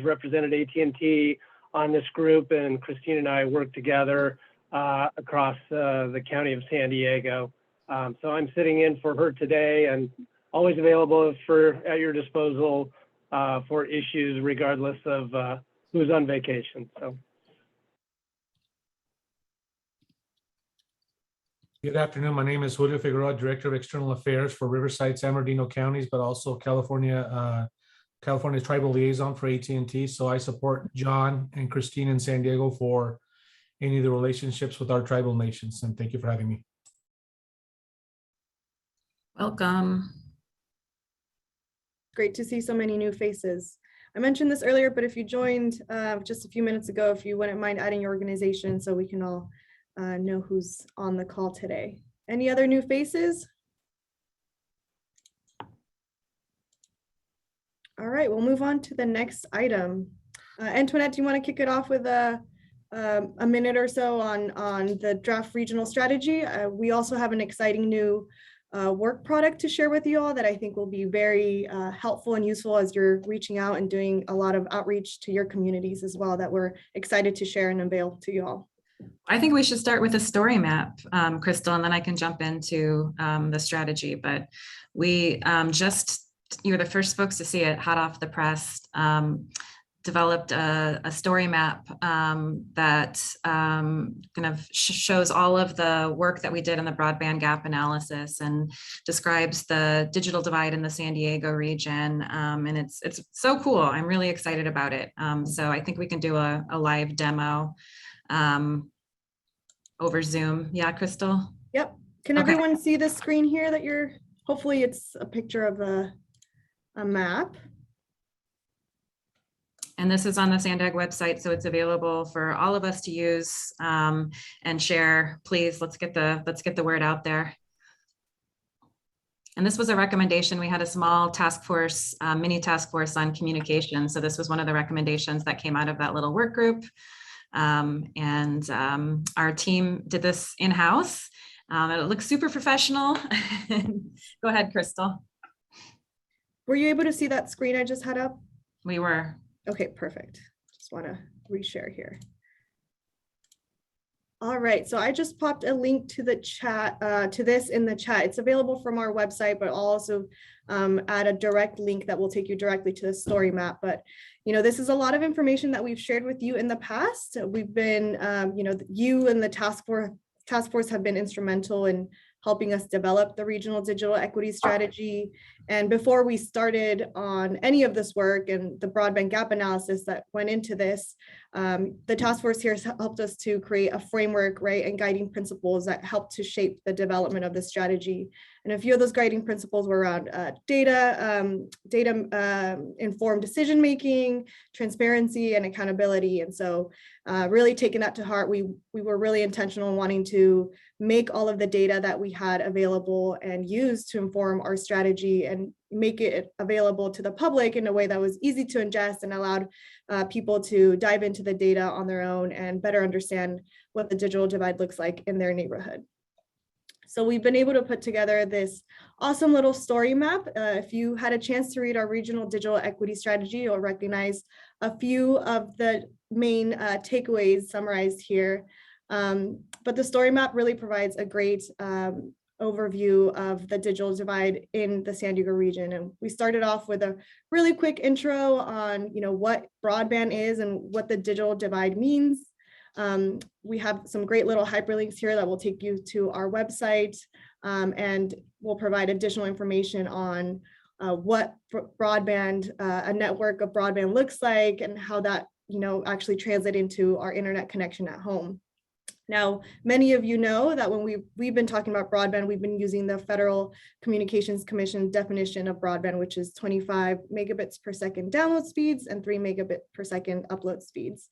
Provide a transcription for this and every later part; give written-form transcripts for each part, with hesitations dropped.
represented AT&T on this group, and Christine and I work together across the county of San Diego. So I'm sitting in for her today and always available at your disposal for issues regardless of who's on vacation. So. Good afternoon. My name is Julio Figueroa, Director of External Affairs for Riverside, San Bernardino counties, but also California's Tribal Liaison for AT&T. So I support John and Christine in San Diego for any of the relationships with our tribal nations. And thank you for having me. Welcome. Great to see so many new faces. I mentioned this earlier, but if you joined just a few minutes ago, if you wouldn't mind adding your organization so we can all know who's on the call today. Any other new faces? All right, we'll move on to the next item. Antoinette, do you want to kick it off with a minute or so on the draft regional strategy? We also have an exciting new work product to share with you all that I think will be very helpful and useful as you're reaching out and doing a lot of outreach to your communities as well, that we're excited to share and unveil to you all. I think we should start with a story map, Crystal, and then I can jump into the strategy. But we you were the first folks to see it hot off the press, developed a story map that kind of shows all of the work that we did in the broadband gap analysis and describes the digital divide in the San Diego region. And it's so cool. I'm really excited about it. So I think we can do a live demo over Zoom. Yeah, Crystal? Yep. Can everyone see the screen here that hopefully it's a picture of a map. And this is on the SANDAG website, so it's available for all of us to use and share. Please, let's get the word out there. And this was a recommendation. We had a small task force, mini task force on communication. So this was one of the recommendations that came out of that little work group. And our team did this in-house. It looks super professional. Go ahead, Crystal. Were you able to see that screen I just had up? We were. Okay, perfect. Just want to reshare here. All right, so I just popped a link to the chat, to this in the chat. It's available from our website, but I'll also add a direct link that will take you directly to the story map. But, you know, this is a lot of information that we've shared with you in the past. We've been, you know, you and the task force have been instrumental in helping us develop the regional digital equity strategy. And before we started on any of this work and the broadband gap analysis that went into this, the task force here has helped us to create a framework, right, and guiding principles that help to shape the development of the strategy. And a few of those guiding principles were around data informed decision making, transparency, and accountability. And so really taking that to heart, we were really intentional in wanting to make all of the data that we had available and use to inform our strategy and make it available to the public in a way that was easy to ingest and allowed people to dive into the data on their own and better understand what the digital divide looks like in their neighborhood. So we've been able to put together this awesome little story map. If you had a chance to read our regional digital equity strategy, you'll recognize a few of the main takeaways summarized here. But the story map really provides a great overview of the digital divide in the San Diego region. And we started off with a really quick intro on, you know, what broadband is and what the digital divide means. We have some great little hyperlinks here that will take you to our website and will provide additional information on what broadband, a network of broadband looks like and how that, you know, actually translate into our internet connection at home. Now, many of you know that when we've been talking about broadband, we've been using the Federal Communications Commission definition of broadband, which is 25 megabits per second download speeds and 3 megabit per second upload speeds.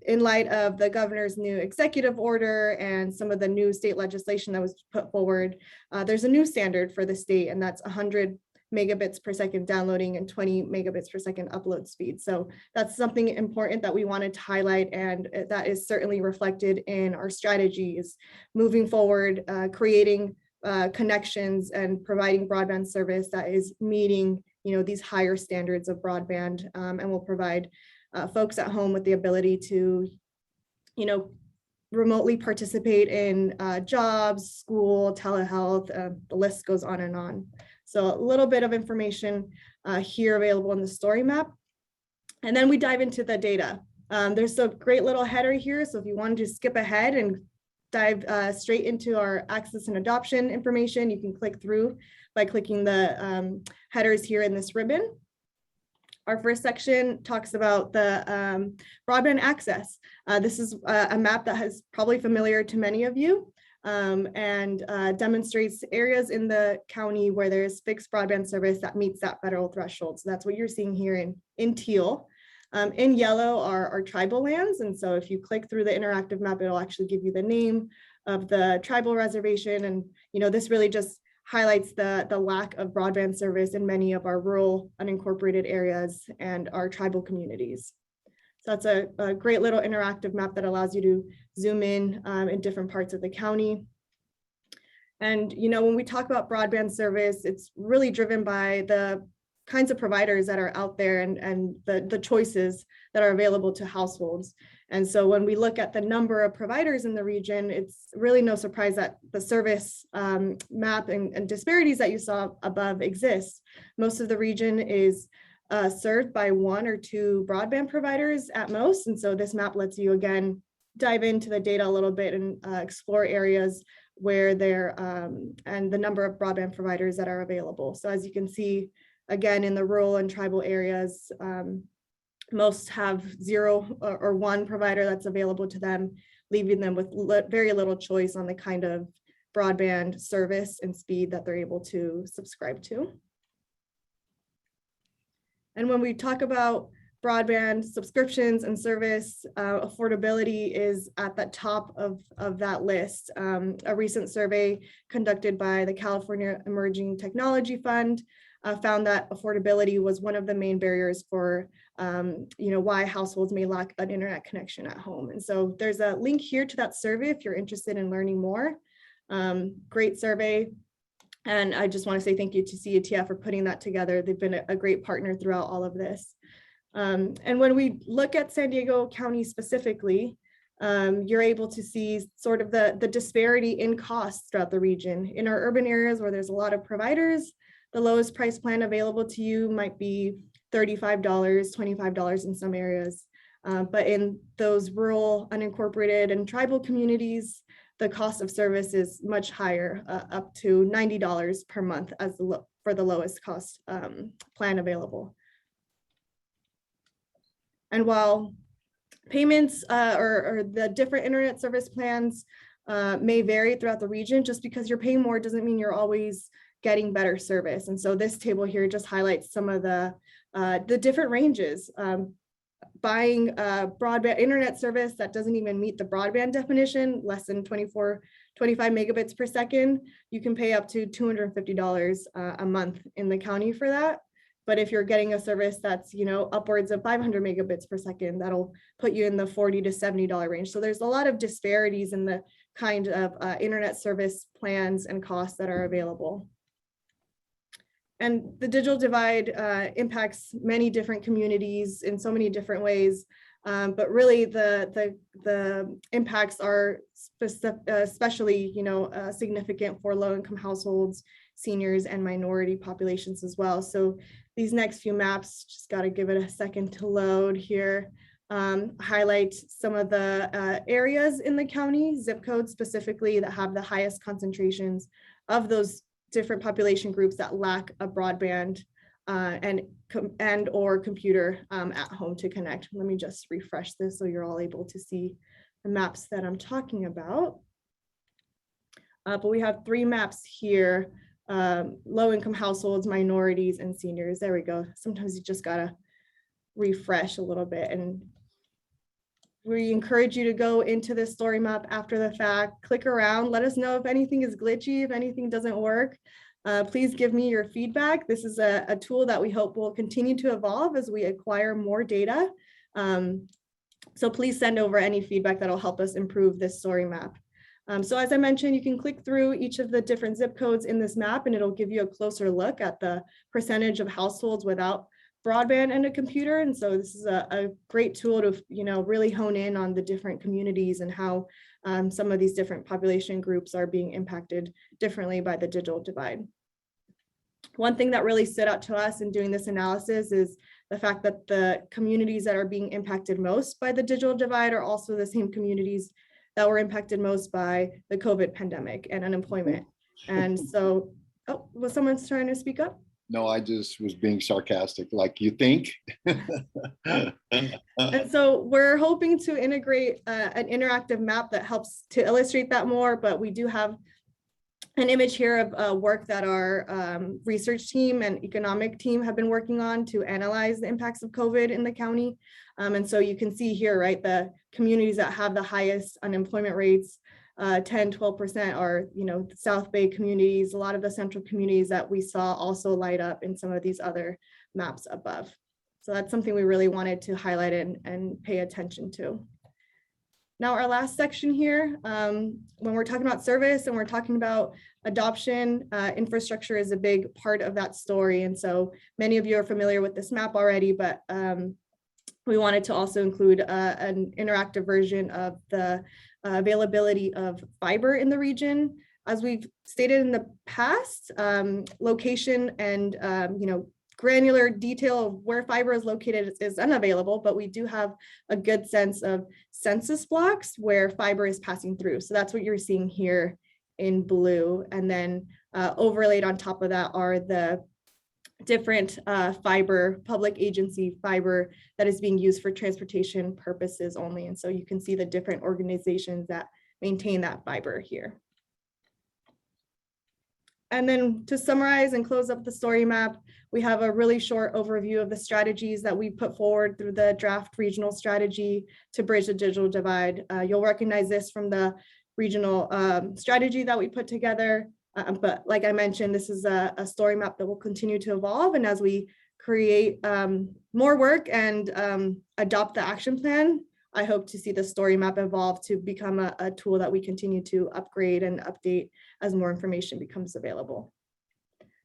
In light of the governor's new executive order and some of the new state legislation that was put forward, there's a new standard for the state, and that's 100 megabits per second downloading and 20 megabits per second upload speed. So that's something important that we wanted to highlight, and that is certainly reflected in our strategies moving forward, creating connections and providing broadband service that is meeting these higher standards of broadband, and will provide folks at home with the ability to, remotely participate in jobs, school, telehealth, the list goes on and on. So a little bit of information here available in the story map. And then we dive into the data. There's a great little header here. So if you wanted to skip ahead and dive straight into our access and adoption information, you can click through by clicking the headers here in this ribbon. Our first section talks about the broadband access. This is a map that is probably familiar to many of you, and demonstrates areas in the county where there's fixed broadband service that meets that federal threshold. So that's what you're seeing here in teal. In yellow are tribal lands. And so if you click through the interactive map, it'll actually give you the name of the tribal reservation. And this really just highlights the lack of broadband service in many of our rural unincorporated areas and our tribal communities. So that's a great little interactive map that allows you to zoom in different parts of the county. And when we talk about broadband service, it's really driven by the kinds of providers that are out there and the choices that are available to households. And so when we look at the number of providers in the region, it's really no surprise that the service map and disparities that you saw above exist. Most of the region is served by 1 or 2 broadband providers at most. And so this map lets you again dive into the data a little bit and explore areas where there and the number of broadband providers that are available. So as you can see, again, in the rural and tribal areas, most have 0 or 1 provider that's available to them, leaving them with very little choice on the kind of broadband service and speed that they're able to subscribe to. And when we talk about broadband subscriptions and service, affordability is at the top of that list. A recent survey conducted by the California Emerging Technology Fund found that affordability was one of the main barriers for why households may lack an internet connection at home. And so there's a link here to that survey if you're interested in learning more. Great survey. And I just want to say thank you to CUTF for putting that together. They've been a great partner throughout all of this. And when we look at San Diego County specifically, you're able to see sort of the disparity in costs throughout the region. In our urban areas where there's a lot of providers, the lowest price plan available to you might be $35, $25 in some areas. But in those rural, unincorporated, and tribal communities, the cost of service is much higher, up to $90 per month as for the lowest cost plan available. And while payments or the different internet service plans may vary throughout the region, just because you're paying more doesn't mean you're always getting better service. And so this table here just highlights some of the different ranges. Buying broadband internet service that doesn't even meet the broadband definition, less than 25 megabits per second, you can pay up to $250 a month in the county for that. But if you're getting a service that's upwards of 500 megabits per second, that'll put you in the $40 to $70 range. So there's a lot of disparities in the kind of internet service plans and costs that are available. And the digital divide impacts many different communities in so many different ways, but really the impacts are especially significant for low-income households, seniors, and minority populations as well. So these next few maps, just got to give it a second to load here, highlight some of the areas in the county, zip codes specifically, that have the highest concentrations of those different population groups that lack a broadband and or computer at home to connect. Let me just refresh this so you're all able to see the maps that I'm talking about. But we have 3 maps here, low-income households, minorities, and seniors. There we go. Sometimes you just gotta refresh a little bit, and we encourage you to go into this story map after the fact, click around, let us know if anything is glitchy, if anything doesn't work. Please give me your feedback. This is a tool that we hope will continue to evolve as we acquire more data. So please send over any feedback that'll help us improve this story map. So as I mentioned, you can click through each of the different zip codes in this map and it'll give you a closer look at the percentage of households without broadband and a computer. And so this is a great tool to, really hone in on the different communities and how some of these different population groups are being impacted differently by the digital divide. One thing that really stood out to us in doing this analysis is the fact that the communities that are being impacted most by the digital divide are also the same communities that were impacted most by the COVID pandemic and unemployment. And so, oh, was someone trying to speak up? No, I just was being sarcastic, like you think. And so we're hoping to integrate an interactive map that helps to illustrate that more, but we do have an image here of work that our research team and economic team have been working on to analyze the impacts of COVID in the county. And so you can see here, right, the communities that have the highest unemployment rates, 10, 12% are, the South Bay communities. A lot of the central communities that we saw also light up in some of these other maps above. So that's something we really wanted to highlight and pay attention to. Now, our last section here, when we're talking about service and we're talking about adoption, infrastructure is a big part of that story. And so many of you are familiar with this map already, but we wanted to also include an interactive version of the availability of fiber in the region. As we've stated in the past, location and granular detail of where fiber is located is unavailable, but we do have a good sense of census blocks where fiber is passing through. So that's what you're seeing here in blue. And then overlaid on top of that are the different fiber, public agency fiber that is being used for transportation purposes only. And so you can see the different organizations that maintain that fiber here. And then to summarize and close up the story map, we have a really short overview of the strategies that we put forward through the draft regional strategy to bridge the digital divide. You'll recognize this from the regional strategy that we put together. But like I mentioned, this is a story map that will continue to evolve. And as we create more work and adopt the action plan, I hope to see the story map evolve to become a tool that we continue to upgrade and update as more information becomes available.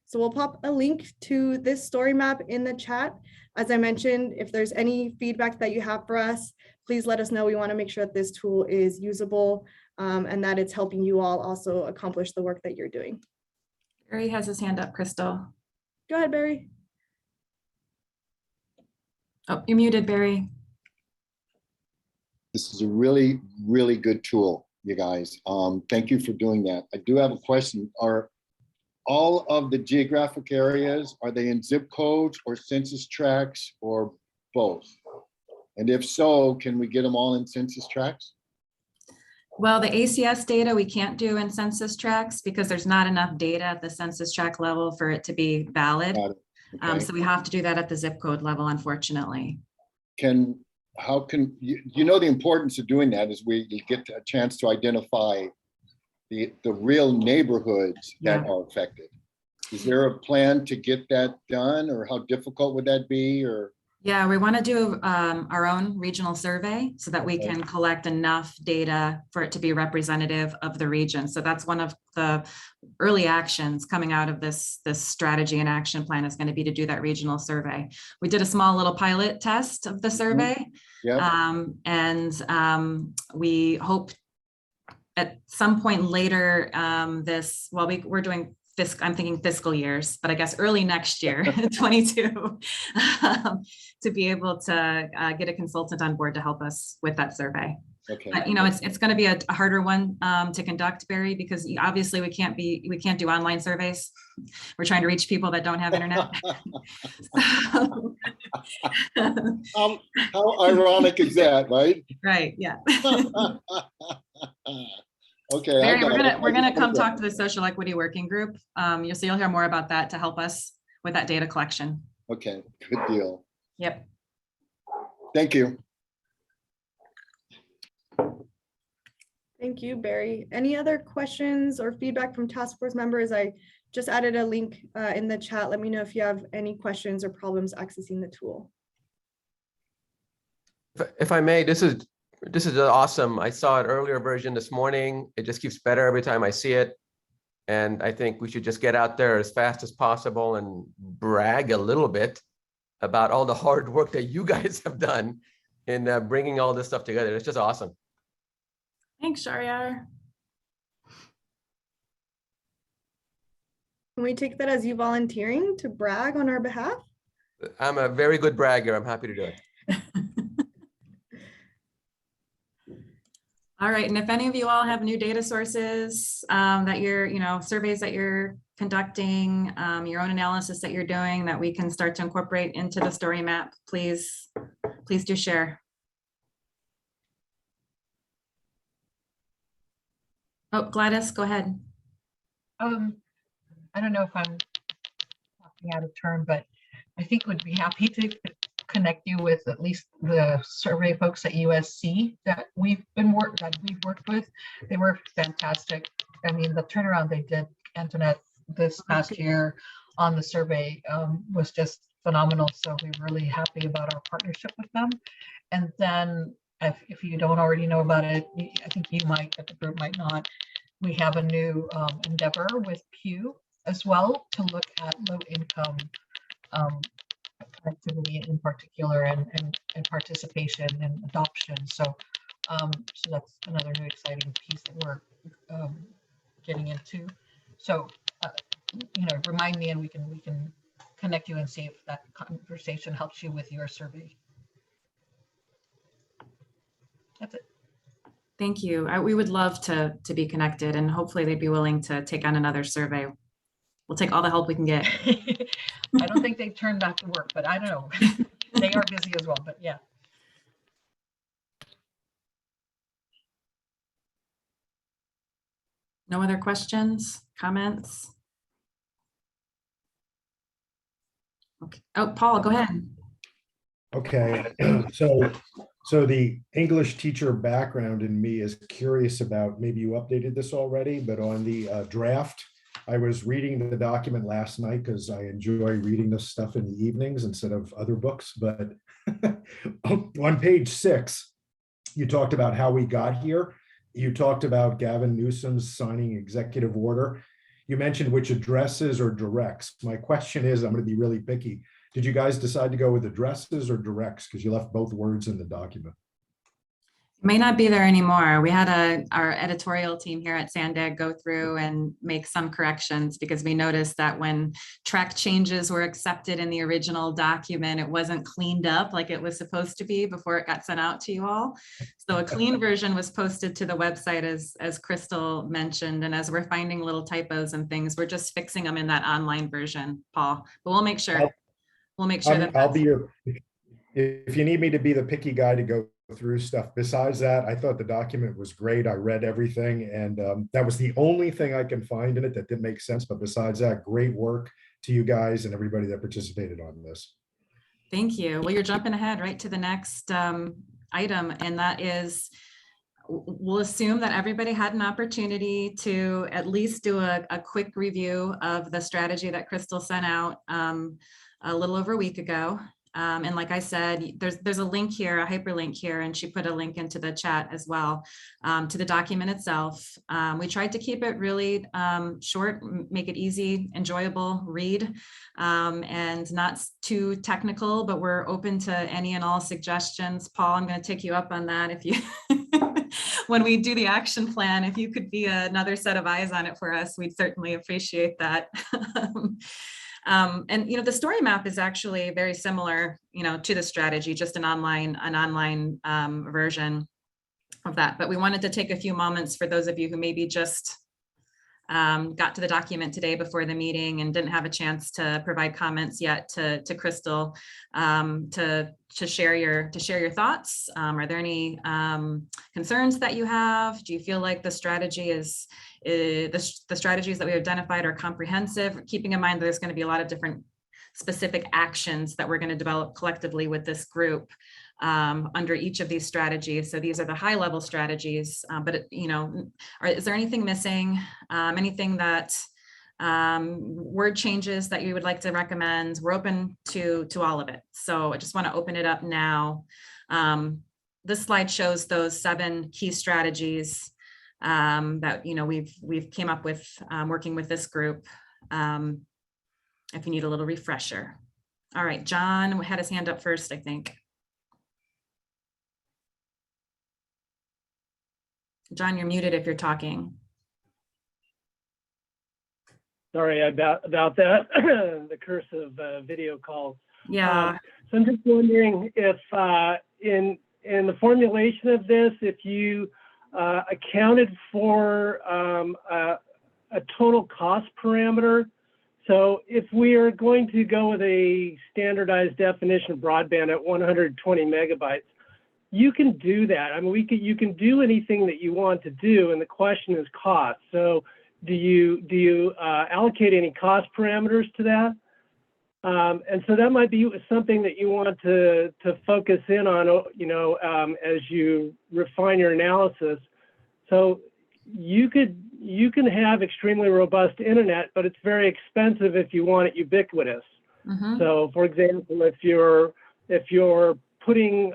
So we'll pop a link to this story map in the chat. As I mentioned, if there's any feedback that you have for us, please let us know. We want to make sure that this tool is usable and that it's helping you all also accomplish the work that you're doing. Barry has his hand up, Crystal. Go ahead, Barry. Oh, you're muted, Barry. This is a really, really good tool, you guys. Thank you for doing that. I do have a question. Are all of the geographic areas, are they in zip codes or census tracts or both? And if so, can we get them all in census tracts? Well, the ACS data we can't do in census tracts because there's not enough data at the census tract level for it to be valid. Okay. So we have to do that at the zip code level, unfortunately. How can you know the importance of doing that is you get a chance to identify the real neighborhoods that are affected. Is there a plan to get that done, or how difficult would that be? Or yeah, we want to do our own regional survey so that we can collect enough data for it to be representative of the region. So that's one of the early actions coming out of this strategy and action plan is going to be to do that regional survey. We did a small little pilot test of the survey. And we hope at some point later we're doing I'm thinking fiscal years, but I guess early next year, 22, to be able to get a consultant on board to help us with that survey. okay. But it's going to be a harder one to conduct, Barry, because obviously we can't do online surveys. We're trying to reach people that don't have internet. How ironic is that, right? Right. Yeah. Okay. Barry, we're gonna come talk to the social equity working group. You'll hear more about that to help us with that data collection. Okay, good deal. Yep. Thank you. Thank you, Barry. Any other questions or feedback from task force members? I just added a link in the chat. Let me know if you have any questions or problems accessing the tool. If I may, this is This is awesome. I saw an earlier version this morning. It just keeps better every time I see it. And I think we should just get out there as fast as possible and brag a little bit about all the hard work that you guys have done in bringing all this stuff together. It's just awesome. Thanks, Shariar. Can we take that as you volunteering to brag on our behalf? I'm a very good bragger. I'm happy to do it. All right, and if any of you all have new data sources that you're, surveys that you're conducting, your own analysis that you're doing that we can start to incorporate into the story map, please do share. Oh, Gladys, go ahead. I don't know if I'm talking out of turn, but I think we'd be happy to connect you with at least the survey folks at USC that we've worked with. They were fantastic. I mean, the turnaround they did, Antoinette, this past year on the survey was just phenomenal. So we're really happy about our partnership with them. And then if you don't already know about it, I think you might, but the group might not. We have a new endeavor with Cpuc as well to look at low income activity in particular and participation and adoption. So so that's another new exciting piece that we're getting into. So remind me and we can connect you and see if that conversation helps you with your survey. That's it. Thank you. We would love to be connected, and hopefully they'd be willing to take on another survey. We'll take all the help we can get. I don't think they've turned back to work, but I don't know. They are busy as well, but yeah. No other questions, comments? Okay. Oh, Paul, go ahead. Okay, so the English teacher background in me is curious about, maybe you updated this already, but on the draft, I was reading the document last night because I enjoy reading this stuff in the evenings instead of other books. But on page 6, you talked about how we got here. You talked about Gavin Newsom's signing executive order. You mentioned which addresses or directs. My question is, I'm going to be really picky. Did you guys decide to go with addresses or directs? Because you left both words in the document. May not be there anymore. We had our editorial team here at Sandag go through and make some corrections because we noticed that when track changes were accepted in the original document, it wasn't cleaned up like it was supposed to be before it got sent out to you all. So a clean version was posted to the website as Crystal mentioned. And as we're finding little typos and things, we're just fixing them in that online version, Paul. But we'll make sure. I'll be your, if you need me to be the picky guy to go through stuff. Besides that, I thought the document was great. I read everything, and that was the only thing I can find in it that didn't make sense. But besides that, great work to you guys and everybody that participated on this. Thank you. Well, you're jumping ahead right to the next item, and that is, we'll assume that everybody had an opportunity to at least do a quick review of the strategy that Crystal sent out a little over a week ago. And like I said, there's a link here, a hyperlink here, and she put a link into the chat as well to the document itself. We tried to keep it really short, make it easy, enjoyable read, and not too technical, but we're open to any and all suggestions. Paul, I'm going to take you up on that. If you, when we do the action plan, if you could be another set of eyes on it for us, we'd certainly appreciate that. And the story map is actually very similar, to the strategy, just an online version of that. But we wanted to take a few moments for those of you who maybe just got to the document today before the meeting and didn't have a chance to provide comments yet to Crystal, to share your thoughts. Are there any concerns that you have? Do you feel like the strategy the strategies that we identified are comprehensive, keeping in mind that there's going to be a lot of different specific actions that we're going to develop collectively with this group under each of these strategies. So these are the high level strategies, but is there anything missing? Anything that word changes that you would like to recommend? We're open to all of it. So I just want to open it up now. The this slide shows those 7 key strategies that we've came up with working with this group. If you need a little refresher. All right, John had his hand up first, I think. John, you're muted if you're talking. Sorry about that, the curse of video calls. Yeah. So I'm just wondering if in the formulation of this, if you accounted for a total cost parameter. So if we are going to go with a standardized definition of broadband at 120 megabytes, you can do that. I mean, you can do anything that you want to do, and the question is cost. So do you allocate any cost parameters to that? And so that might be something that you want to focus in on, as you refine your analysis. So you can have extremely robust internet, but it's very expensive if you want it ubiquitous. Mm-hmm. So, for example, if you're putting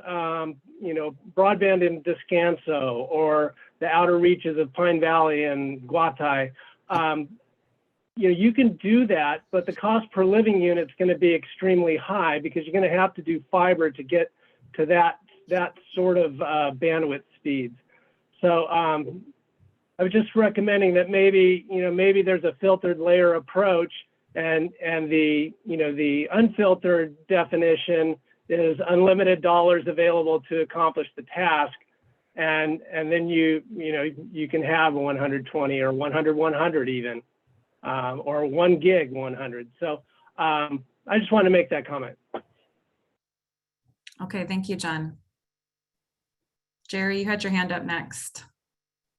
broadband in Descanso or the outer reaches of Pine Valley and Guatai, you can do that, but the cost per living unit is going to be extremely high because you're going to have to do fiber to get to that sort of bandwidth speeds. So I was just recommending that maybe there's a filtered layer approach, and the unfiltered definition is unlimited dollars available to accomplish the task, and then you can have 120 or 100 even, or 1 gig 100. So I just want to make that comment. Okay, thank you, John. Jerry, you had your hand up next.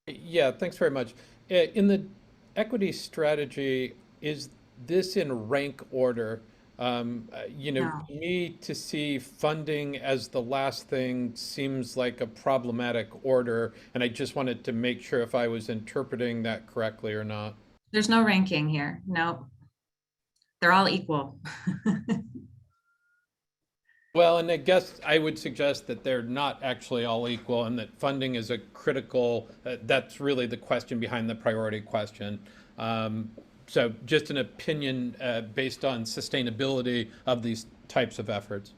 Yeah, thanks very much. In the equity strategy, is this in rank order? No. To me, to see funding as the last thing seems like a problematic order, and I just wanted to make sure if I was interpreting that correctly or not. There's no ranking here. No, they're all equal. Well, and I guess I would suggest that they're not actually all equal and that funding is a critical, that's really the question behind the priority question. So just an opinion based on sustainability of these types of efforts.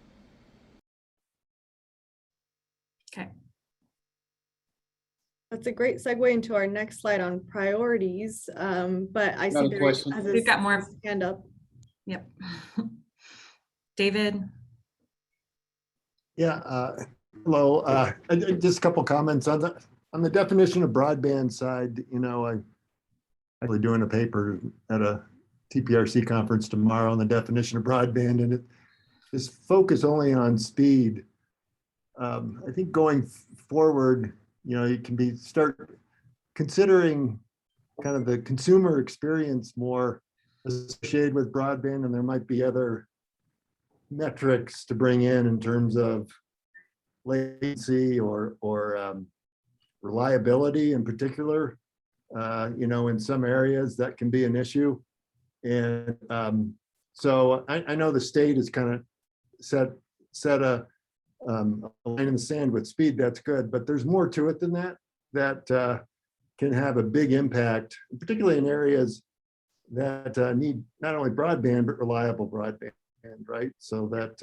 Okay. That's a great segue into our next slide on priorities. But I see Barry has We've got more. his hand up. Yep. David. Yeah, hello. Just a couple comments on the definition of broadband side. I'm actually doing a paper at a TPRC conference tomorrow on the definition of broadband, and it is focused only on speed. I think going forward, you can start considering kind of the consumer experience more associated with broadband, and there might be other metrics to bring in terms of latency or reliability in particular. In some areas that can be an issue. And so I know the state has kind of set a line in the sand with speed. That's good, but there's more to it than that can have a big impact, particularly in areas that need not only broadband, but reliable broadband, right? So that,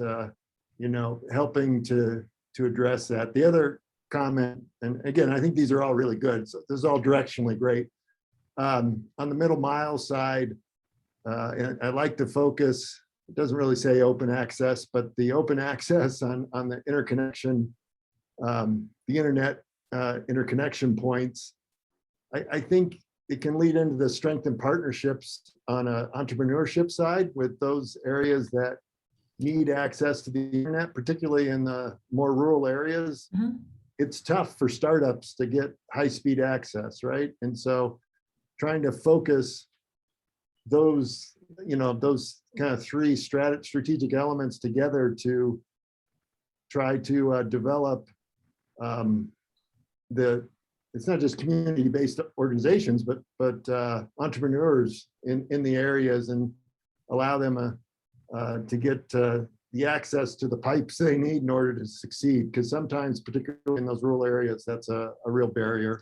helping to address that. The other comment, and again, I think these are all really good. So this is all directionally great. On the middle mile side, and I like to focus, it doesn't really say open access, but the open access on the interconnection, the internet interconnection points, I think it can lead into the strengthened partnerships on an entrepreneurship side with those areas that need access to the internet, particularly in the more rural areas. Mm-hmm. It's tough for startups to get high-speed access, right? And so trying to focus those kind of 3 strategic elements together to try to develop it's not just community-based organizations, but entrepreneurs in the areas, and allow them to get the access to the pipes they need in order to succeed. Because sometimes, particularly in those rural areas, that's a real barrier.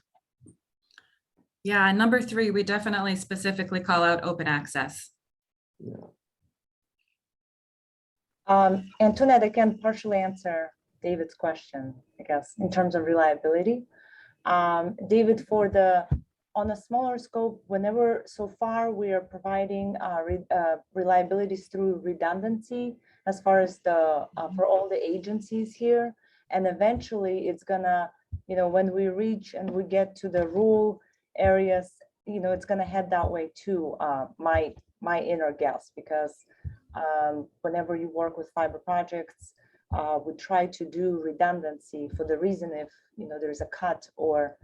Yeah, and number 3, we definitely specifically call out open access. Yeah. Antoinette, I can partially answer David's question, I guess, in terms of reliability. David, on a smaller scope, so far we are providing reliabilities through redundancy as far as for all the agencies here. And eventually it's gonna, when we reach and we get to the rural areas, it's gonna head that way too, my inner guess, because whenever you work with fiber projects, we try to do redundancy for the reason if there's a cut or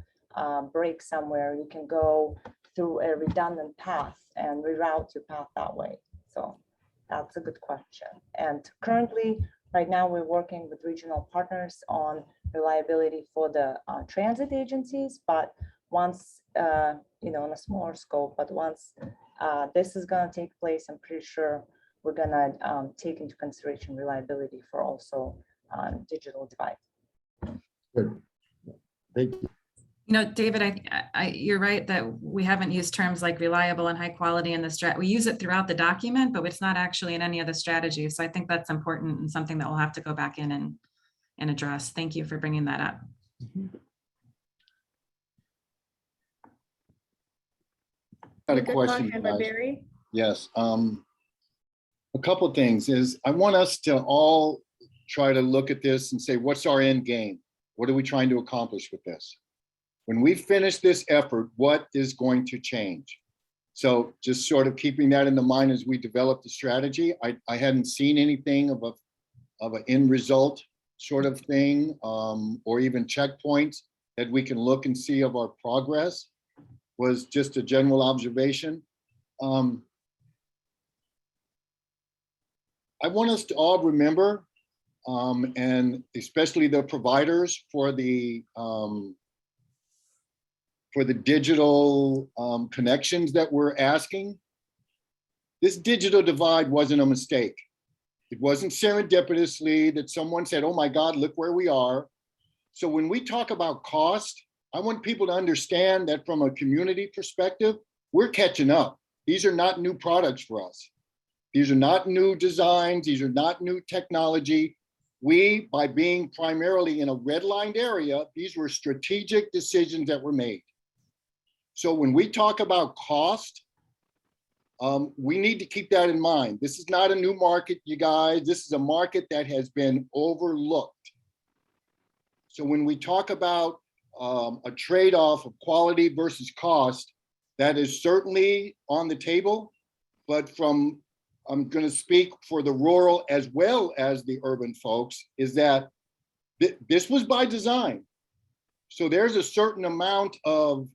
break somewhere, you can go through a redundant path and reroute your path that way. So that's a good question. And currently, right now, we're working with regional partners on reliability for the transit agencies, but once, on a smaller scope, but once this is going to take place, I'm pretty sure we're going to take into consideration reliability for also digital divide. Good. Thank you. David, you're right that we haven't used terms like reliable and high quality in the strat. We use it throughout the document, but it's not actually in any of the strategies. So I think that's important and something that we'll have to go back in and address. Thank you for bringing that up. Got a Good question, by guys. Barry. Yes. A couple of things is I want us to all try to look at this and say, what's our end game? What are we trying to accomplish with this? When we finish this effort, what is going to change? So just sort of keeping that in the mind as we develop the strategy. I hadn't seen anything of an end result sort of thing, or even checkpoints that we can look and see of our progress. Was just a general observation. I want us to all remember, and especially the providers for the digital connections that we're asking, this digital divide wasn't a mistake. It wasn't serendipitously that someone said, oh my God, look where we are. So when we talk about cost, I want people to understand that from a community perspective, we're catching up. These are not new products for us. These are not new designs. These are not new technology. We, by being primarily in a redlined area, these were strategic decisions that were made. So when we talk about cost, we need to keep that in mind. This is not a new market, you guys. This is a market that has been overlooked. So when we talk about a trade-off of quality versus cost, that is certainly on the table, but I'm going to speak for the rural as well as the urban folks, is that this was by design. So there's a certain amount of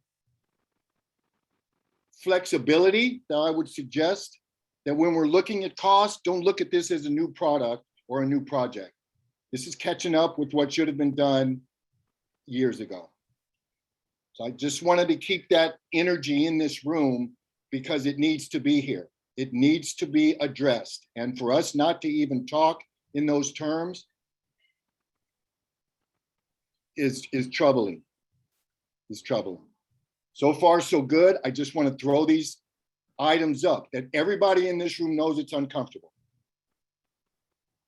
flexibility that I would suggest that when we're looking at cost, don't look at this as a new product or a new project. This is catching up with what should have been done years ago. So I just wanted to keep that energy in this room because it needs to be here. It needs to be addressed. And for us not to even talk in those terms is troubling. Is troubling. So far, so good. I just want to throw these items up that everybody in this room knows it's uncomfortable.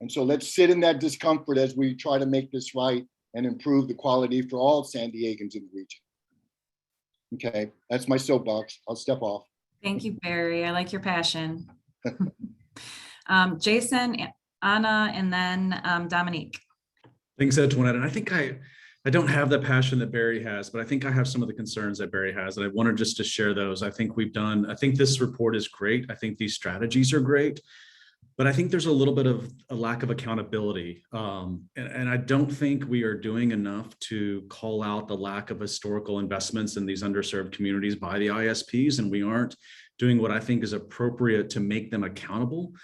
And so let's sit in that discomfort as we try to make this right and improve the quality for all San Diegans in the region. Okay, that's my soapbox. I'll step off. Thank you, Barry. I like your passion. Jason, Anna, and then Dominique. Thanks, Antoinette. And I think I don't have the passion that Barry has, but I think I have some of the concerns that Barry has. And I wanted just to share those. I think this report is great. I think these strategies are great. But I think there's a little bit of a lack of accountability. And I don't think we are doing enough to call out the lack of historical investments in these underserved communities by the ISPs. And we aren't doing what I think is appropriate to make them accountable,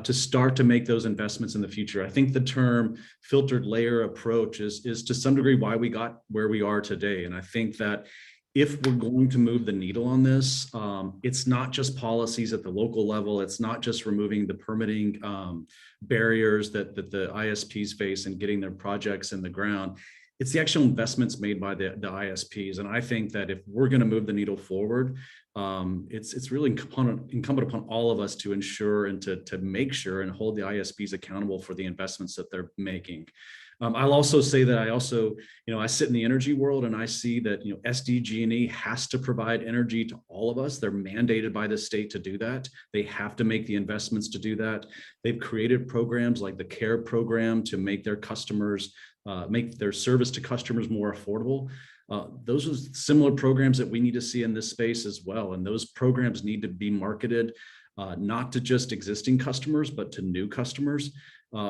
to start to make those investments in the future. I think the term filtered layer approach is to some degree why we got where we are today. And I think that if we're going to move the needle on this, it's not just policies at the local level. It's not just removing the permitting barriers that the ISPs face in getting their projects in the ground. It's the actual investments made by the ISPs. And I think that if we're going to move the needle forward, it's really incumbent upon all of us to ensure and to make sure and hold the ISPs accountable for the investments that they're making. I'll also say that I sit in the energy world, and I see that, SDG&E has to provide energy to all of us. They're mandated by the state to do that. They have to make the investments to do that. They've created programs like the CARE program to make their customers, make their service to customers more affordable. Those are similar programs that we need to see in this space as well. And those programs need to be marketed not to just existing customers, but to new customers.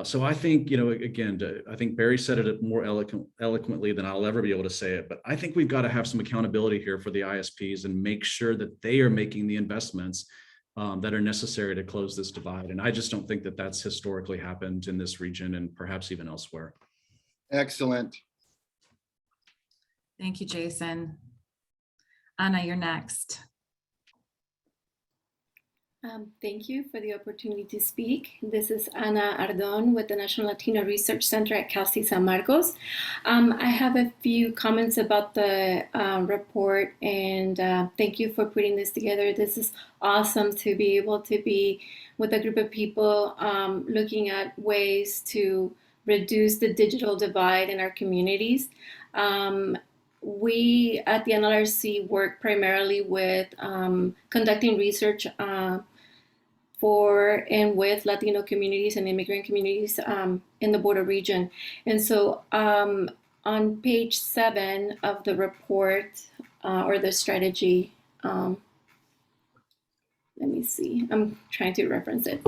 So I think, I think Barry said it more eloquently than I'll ever be able to say it, but I think we've got to have some accountability here for the ISPs and make sure that they are making the investments that are necessary to close this divide. And I just don't think that that's historically happened in this region and perhaps even elsewhere. Excellent. Thank you, Jason. Anna, you're next. Thank you for the opportunity to speak. This is Ana Ardon with the National Latino Research Center at Cal State San Marcos. I have a few comments about the report, and thank you for putting this together. This is awesome to be able to be with a group of people looking at ways to reduce the digital divide in our communities. We at the NLRC work primarily with conducting research for and with Latino communities and immigrant communities in the border region. And so on page 7 of the report or the strategy, let me see, I'm trying to reference it.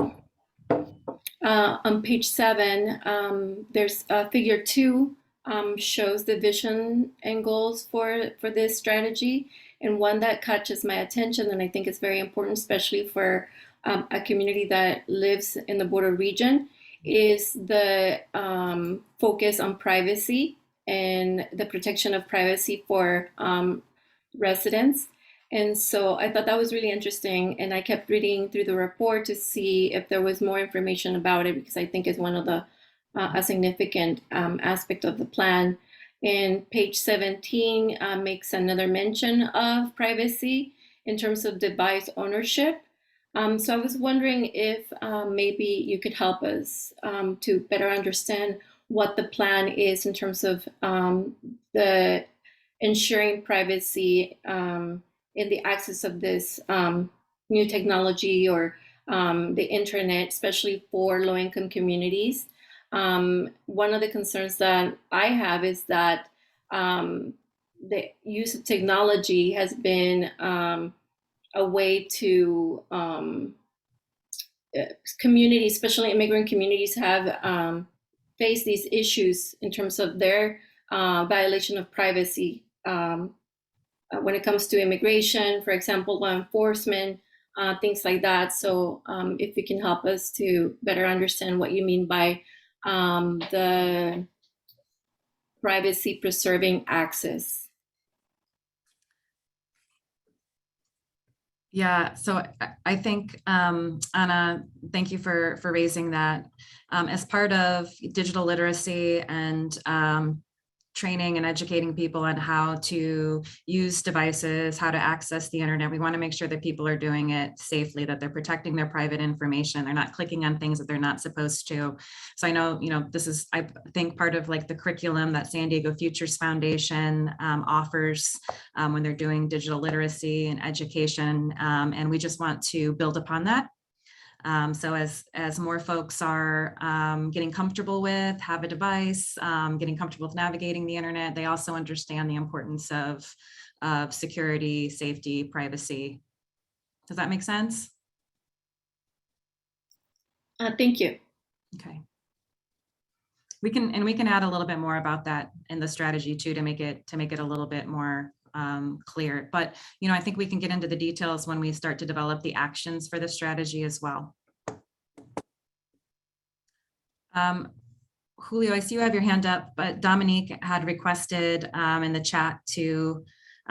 On page 7, there's figure 2 shows the vision and goals for this strategy. And one that catches my attention, and I think it's very important, especially for a community that lives in the border region, is the focus on privacy and the protection of privacy for residents. And so I thought that was really interesting, and I kept reading through the report to see if there was more information about it, because I think it's one of the a significant aspect of the plan. And page 17 makes another mention of privacy in terms of device ownership. So I was wondering if maybe you could help us to better understand what the plan is in terms of the ensuring privacy in the access of this new technology or the internet, especially for low-income communities. One of the concerns that I have is that the use of technology has been a way to communities, especially immigrant communities, have faced these issues in terms of their violation of privacy when it comes to immigration, for example, law enforcement, things like that. So if you can help us to better understand what you mean by the privacy preserving access. Yeah, so I think, Anna, thank you for raising that. As part of digital literacy and training and educating people on how to use devices, how to access the internet, we want to make sure that people are doing it safely, that they're protecting their private information, they're not clicking on things that they're not supposed to. So I know, this is, I think, part of like the curriculum that San Diego Futures Foundation offers when they're doing digital literacy and education, and we just want to build upon that. So as more folks are getting comfortable with, have a device, getting comfortable with navigating the internet, they also understand the importance of security, safety, privacy. Does that make sense? Thank you. Okay. We can add a little bit more about that in the strategy too, to make it a little bit more clear. But, I think we can get into the details when we start to develop the actions for the strategy as well. Julio, I see you have your hand up, but Dominique had requested in the chat to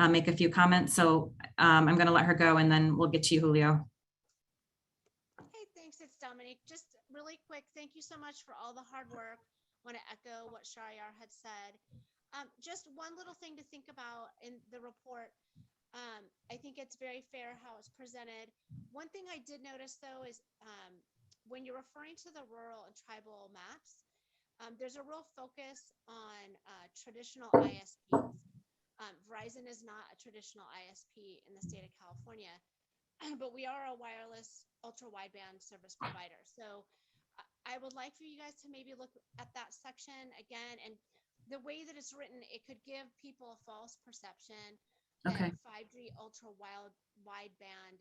make a few comments. So I'm going to let her go, and then we'll get to you, Julio. Hey, thanks. It's Dominique. Just really quick, thank you so much for all the hard work. Want to echo what Sharyar had said. Just one little thing to think about in the report. I think it's very fair how it's presented. One thing I did notice, though, is when you're referring to the rural and tribal maps, there's a real focus on traditional ISPs. Verizon is not a traditional ISP in the state of California, but we are a wireless ultra wideband service provider. So I would like for you guys to maybe look at that section again. And the way that it's written, it could give people a false perception that 5G ultra wideband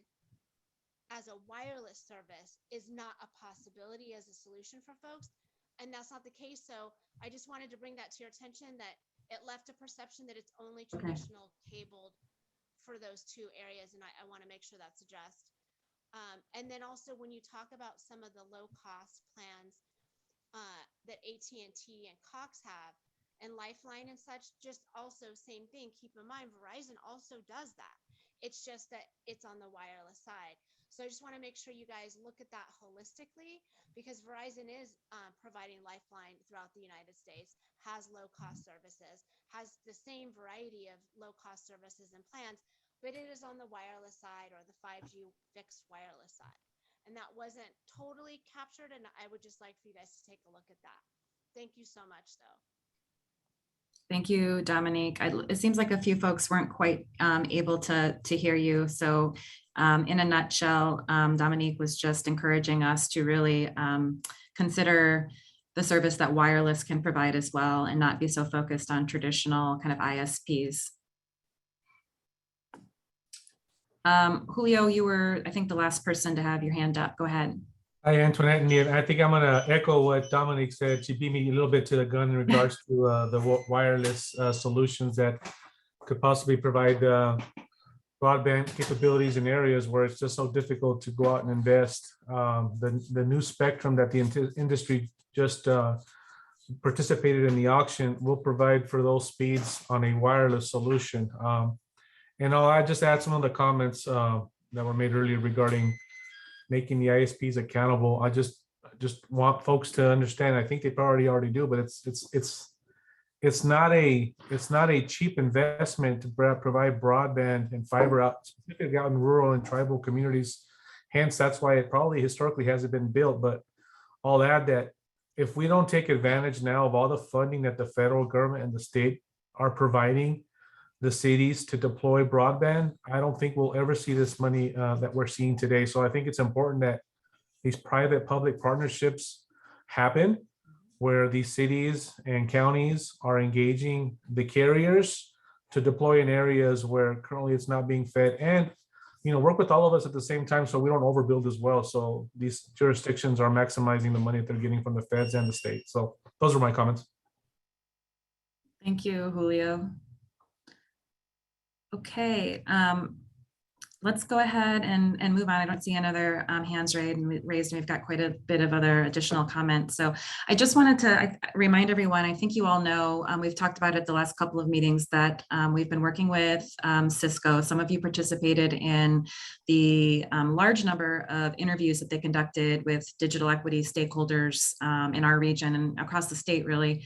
as a wireless service is not a possibility as a solution for folks. And that's not the case. So I just wanted to bring that to your attention, that it left a perception that it's only traditional cabled for those two areas. And I want to make sure that's addressed. And then also when you talk about some of the low cost plans that AT&T and Cox have and Lifeline and such, just also same thing. Keep in mind, Verizon also does that. It's just that it's on the wireless side. So I just want to make sure you guys look at that holistically, because Verizon is providing Lifeline throughout the United States, has low-cost services, has the same variety of low-cost services and plans, but it is on the wireless side, or the 5G fixed wireless side. And that wasn't totally captured, and I would just like for you guys to take a look at that. Thank you so much, though. Thank you, Dominique. It seems like a few folks weren't quite able to hear you. So in a nutshell, Dominique was just encouraging us to really consider the service that wireless can provide as well, and not be so focused on traditional kind of ISPs. Julio, you were, I think, the last person to have your hand up. Go ahead. Hi, Antoinette, and I think I'm going to echo what Dominique said. She beat me a little bit to the gun in regards to the wireless solutions that could possibly provide broadband capabilities in areas where it's just so difficult to go out and invest. The new spectrum that the industry just participated in the auction will provide for those speeds on a wireless solution. And I just add some of the comments that were made earlier regarding making the ISPs accountable. I just want folks to understand. I think they already do, but it's not a cheap investment to provide broadband and fiber out, specifically out in rural and tribal communities. Hence, that's why it probably historically hasn't been built. But I'll add that if we don't take advantage now of all the funding that the federal government and the state are providing the cities to deploy broadband, I don't think we'll ever see this money that we're seeing today. So I think it's important that these private-public partnerships happen, where these cities and counties are engaging the carriers to deploy in areas where currently it's not being fed, and work with all of us at the same time so we don't overbuild as well. So these jurisdictions are maximizing the money that they're getting from the feds and the state. So those are my comments. Thank you, Julio. Okay, let's go ahead and move on. I don't see another hands raised. We've got quite a bit of other additional comments. So I just wanted to remind everyone, I think you all know, we've talked about it the last couple of meetings, that we've been working with Cisco. Some of you participated in the large number of interviews that they conducted with digital equity stakeholders in our region and across the state, really.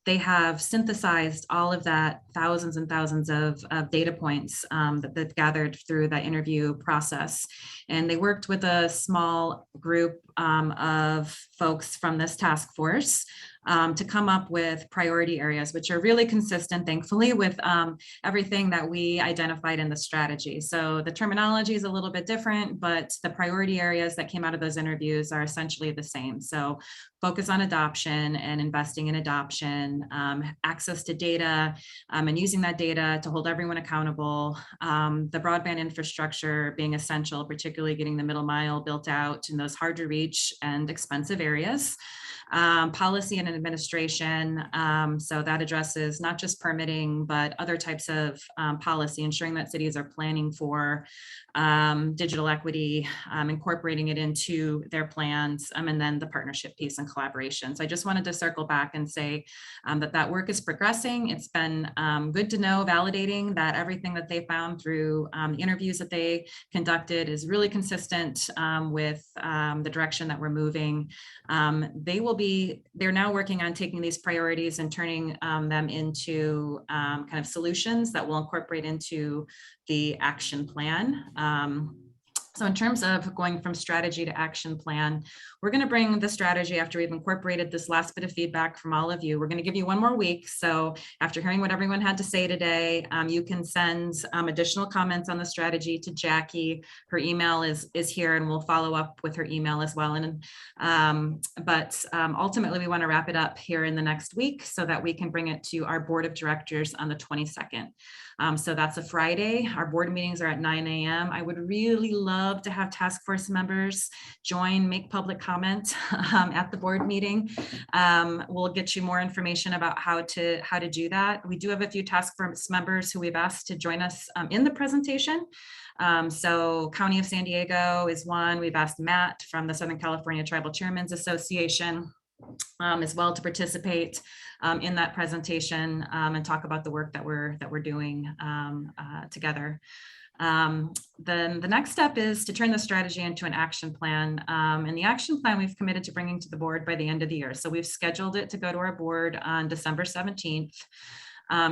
They have synthesized all of that, thousands and thousands of data points that they've gathered through that interview process. And they worked with a small group of folks from this task force to come up with priority areas, which are really consistent, thankfully, with everything that we identified in the strategy. So the terminology is a little bit different, but the priority areas that came out of those interviews are essentially the same. So focus on adoption and investing in adoption, access to data, and using that data to hold everyone accountable, the broadband infrastructure being essential, particularly getting the middle mile built out in those hard to reach and expensive areas. policy and administration. So that addresses not just permitting, but other types of policy, ensuring that cities are planning for digital equity, incorporating it into their plans, and then the partnership piece and collaboration. So I just wanted to circle back and say that work is progressing. It's been good to know, validating that everything that they found through the interviews that they conducted is really consistent with the direction that we're moving. They're now working on taking these priorities and turning them into kind of solutions that will incorporate into the action plan. So in terms of going from strategy to action plan, we're going to bring the strategy after we've incorporated this last bit of feedback from all of you. We're going to give you one more week. So after hearing what everyone had to say today, you can send additional comments on the strategy to Jackie. Her email is here, and we'll follow up with her email as well. But ultimately, we want to wrap it up here in the next week so that we can bring it to our board of directors on the 22nd. So that's a Friday. Our board meetings are at 9 a.m. I would really love to have task force members join, make public comment at the board meeting. We'll get you more information about how to do that. We do have a few task force members who we've asked to join us in the presentation. So County of San Diego is one. We've asked Matt from the Southern California Tribal Chairmen's Association as well to participate in that presentation and talk about the work that we're doing together. Then the next step is to turn the strategy into an action plan. And the action plan we've committed to bringing to the board by the end of the year. So we've scheduled it to go to our board on December 17th.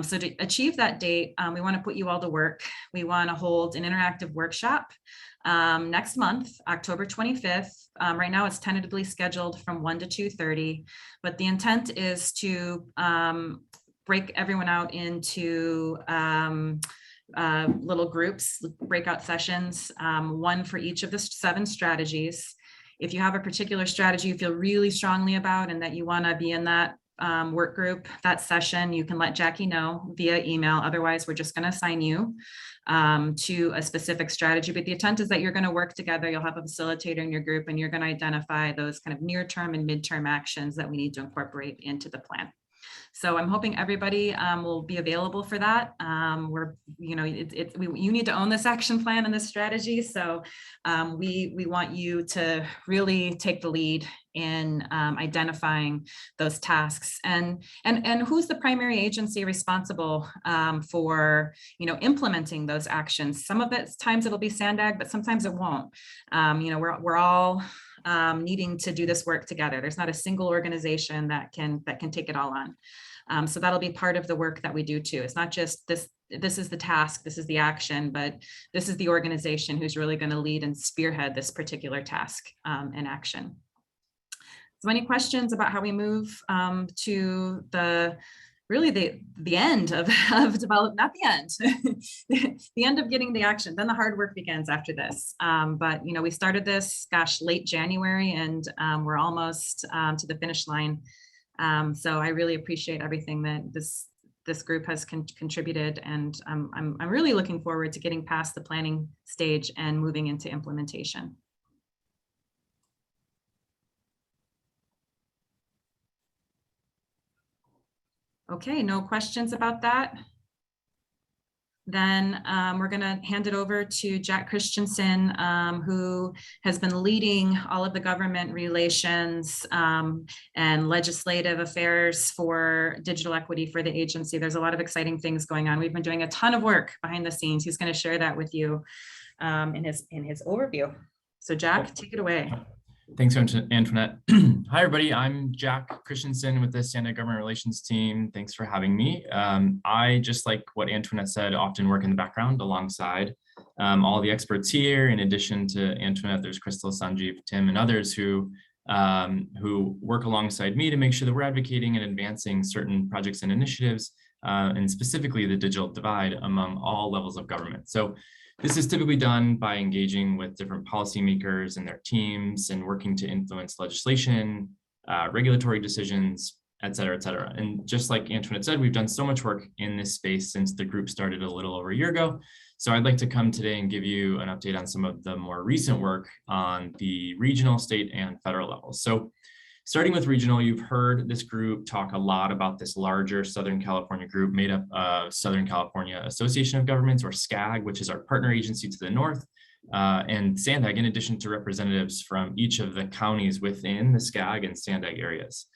So to achieve that date, we want to put you all to work. We want to hold an interactive workshop next month, October 25th. Right now it's tentatively scheduled from 1 to 2:30, but the intent is to break everyone out into little groups, breakout sessions, one for each of the 7 strategies. If you have a particular strategy you feel really strongly about and that you want to be in that work group, that session, you can let Jackie know via email. Otherwise, we're just going to assign you to a specific strategy. But the intent is that you're going to work together. You'll have a facilitator in your group, and you're going to identify those kind of near-term and mid-term actions that we need to incorporate into the plan. So I'm hoping everybody will be available for that. You need to own this action plan and this strategy. So we want you to really take the lead in identifying those tasks and who's the primary agency responsible for implementing those actions. Some of it times it'll be SANDAG, but sometimes it won't. We're all needing to do this work together. There's not a single organization that can take it all on. So that'll be part of the work that we do too. It's not just this is the task, this is the action, but this is the organization who's really going to lead and spearhead this particular task and action. So any questions about how we move to the end of development, not the end, the end of getting the action, then the hard work begins after this. But we started this, late January, and we're almost to the finish line. So I really appreciate everything that this group has contributed, and I'm really looking forward to getting past the planning stage and moving into implementation. Okay, no questions about that? Then we're going to hand it over to Jack Christensen, who has been leading all of the government relations and legislative affairs for digital equity for the agency. There's a lot of exciting things going on. We've been doing a ton of work behind the scenes. He's going to share that with you in his overview. So Jack, take it away. Thanks, Antoinette. Hi, everybody. I'm Jack Christensen with the San Diego Government Relations team. Thanks for having me. I, just like what Antoinette said, often work in the background alongside all the experts here. In addition to Antoinette, there's Crystal, Sanjeev, Tim, and others who work alongside me to make sure that we're advocating and advancing certain projects and initiatives, and specifically the digital divide among all levels of government. So this is typically done by engaging with different policymakers and their teams and working to influence legislation, regulatory decisions, et cetera, et cetera. And just like Antoinette said, we've done so much work in this space since the group started a little over a year ago. So I'd like to come today and give you an update on some of the more recent work on the regional, state, and federal levels. So Starting with regional, you've heard this group talk a lot about this larger Southern California group made up of Southern California Association of Governments, or SCAG, which is our partner agency to the north, and SANDAG, in addition to representatives from each of the counties within the SCAG and SANDAG areas.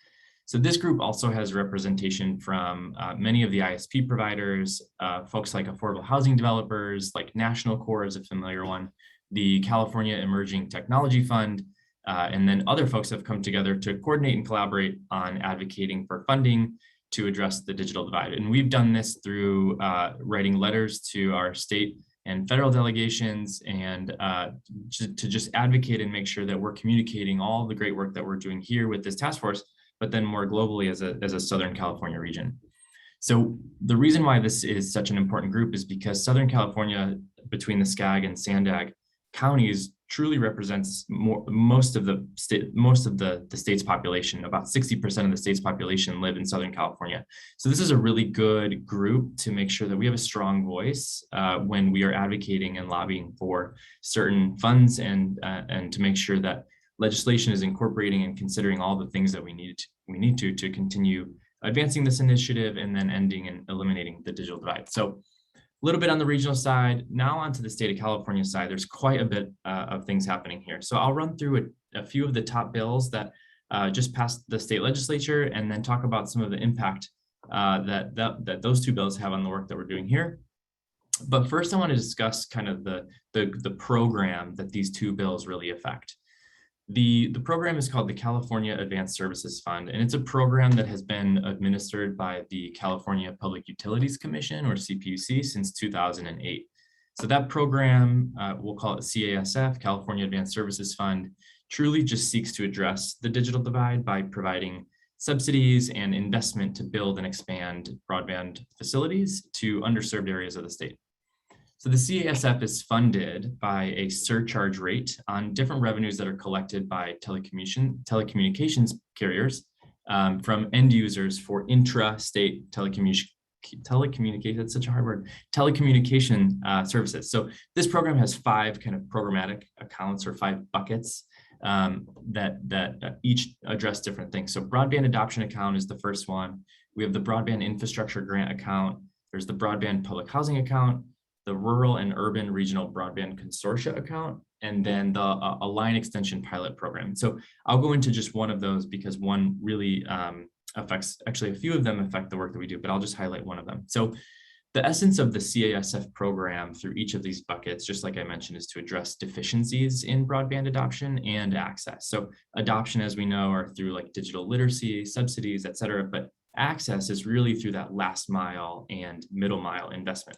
So this group also has representation from many of the ISP providers, folks like affordable housing developers, like National Core is a familiar one, the California Emerging Technology Fund, and then other folks have come together to coordinate and collaborate on advocating for funding to address the digital divide. And we've done this through writing letters to our state and federal delegations, and to just advocate and make sure that we're communicating all the great work that we're doing here with this task force, but then more globally as a Southern California region. So the reason why this is such an important group is because Southern California, between the SCAG and SANDAG counties, truly represents most of the state's population. About 60% of the state's population live in Southern California. So this is a really good group to make sure that we have a strong voice when we are advocating and lobbying for certain funds, and to make sure that legislation is incorporating and considering all the things that we need to continue advancing this initiative and then ending and eliminating the digital divide. So a little bit on the regional side. Now onto the state of California side, there's quite a bit of things happening here. So I'll run through a few of the top bills that just passed the state legislature, and then talk about some of the impact that those two bills have on the work that we're doing here. But first, I want to discuss kind of the program that these two bills really affect. The program is called the California Advanced Services Fund, and it's a program that has been administered by the California Public Utilities Commission, or CPUC, since 2008. So that program, we'll call it CASF, California Advanced Services Fund, truly just seeks to address the digital divide by providing subsidies and investment to build and expand broadband facilities to underserved areas of the state. So the CASF is funded by a surcharge rate on different revenues that are collected by telecommunications carriers from end users for intra-state that's such a hard word, telecommunication services. So this program has 5 kind of programmatic accounts, or 5 buckets that each address different things. So broadband adoption account is the first one. We have the broadband infrastructure grant account. There's the broadband public housing account, the Rural and Urban Regional Broadband Consortia account, and then a line extension pilot program. So I'll go into just one of those because one really affects, actually a few of them affect the work that we do, but I'll just highlight one of them. So the essence of the CASF program through each of these buckets, just like I mentioned, is to address deficiencies in broadband adoption and access. So adoption, as we know, are through like digital literacy, subsidies, et cetera, but access is really through that last mile and middle mile investment.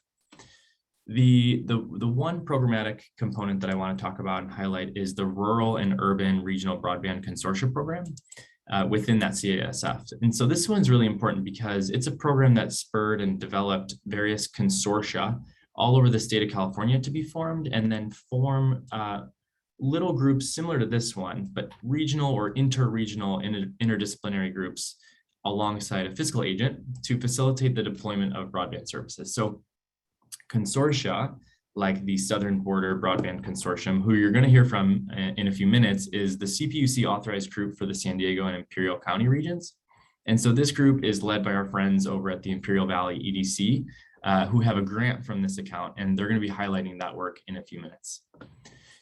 The one programmatic component that I want to talk about and highlight is the Rural and Urban Regional Broadband Consortia program within that CASF. And so this one's really important because it's a program that spurred and developed various consortia all over the state of California to be formed, and then form little groups similar to this one, but regional or inter-regional interdisciplinary groups alongside a fiscal agent to facilitate the deployment of broadband services. So consortia like the Southern Border Broadband Consortium, who you're going to hear from in a few minutes, is the CPUC authorized group for the San Diego and Imperial County regions. And so this group is led by our friends over at the Imperial Valley EDC, who have a grant from this account, and they're going to be highlighting that work in a few minutes.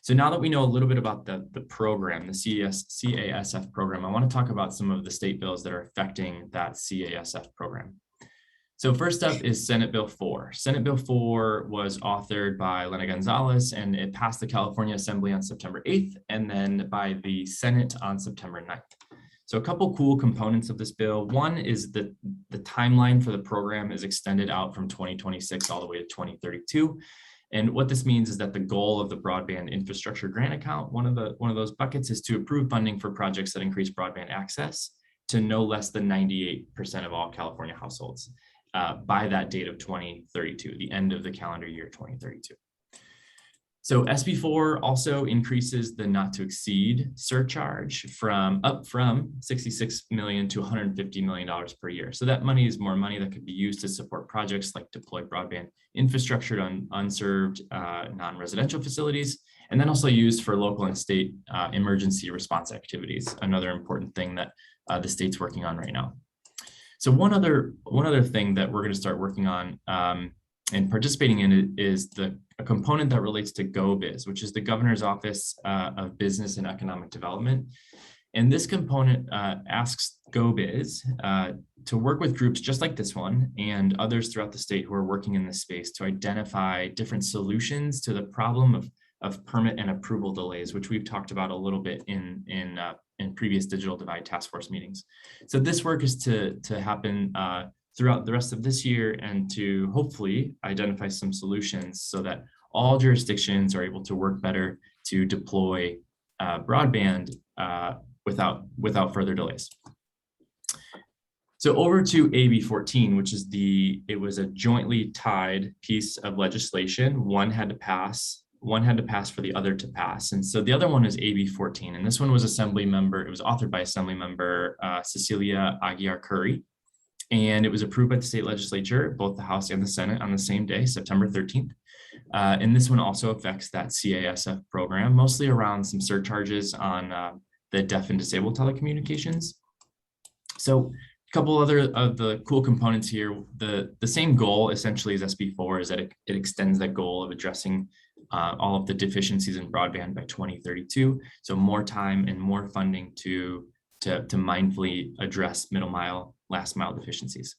So now that we know a little bit about the program, the CASF program, I want to talk about some of the state bills that are affecting that CASF program. So first up is Senate Bill 4. Senate Bill 4 was authored by Lena Gonzalez, and it passed the California Assembly on September 8th, and then by the Senate on September 9th. So a couple cool components of this bill. One is that the timeline for the program is extended out from 2026 all the way to 2032. And what this means is that the goal of the Broadband Infrastructure Grant Account, one of those buckets, is to approve funding for projects that increase broadband access to no less than 98% of all California households by that date of 2032, the end of the calendar year 2032. So SB 4 also increases the not to exceed surcharge up from $66 million to $150 million per year. So that money is more money that could be used to support projects like deploy broadband infrastructure to unserved non-residential facilities, and then also used for local and state emergency response activities, another important thing that the state's working on right now. So one other thing that we're going to start working on and participating in it is a component that relates to GoBiz, which is the Governor's Office of Business and Economic Development. And this component asks GoBiz to work with groups just like this one and others throughout the state who are working in this space to identify different solutions to the problem of permit and approval delays, which we've talked about a little bit in previous Digital Divide Task Force meetings. So this work is to happen throughout the rest of this year and to hopefully identify some solutions so that all jurisdictions are able to work better to deploy broadband without further delays. So over to AB 14, which is it was a jointly tied piece of legislation. One had to pass for the other to pass. And so the other one is AB 14. And this one was it was authored by Assemblymember Cecilia Aguiar Curry. And it was approved by the state legislature, both the House and the Senate on the same day, September 13th. And this one also affects that CASF program, mostly around some surcharges on the deaf and disabled telecommunications. So a couple other of the cool components here, the same goal essentially as SB4 is that it extends that goal of addressing all of the deficiencies in broadband by 2032. So more time and more funding to mindfully address middle mile, last mile deficiencies.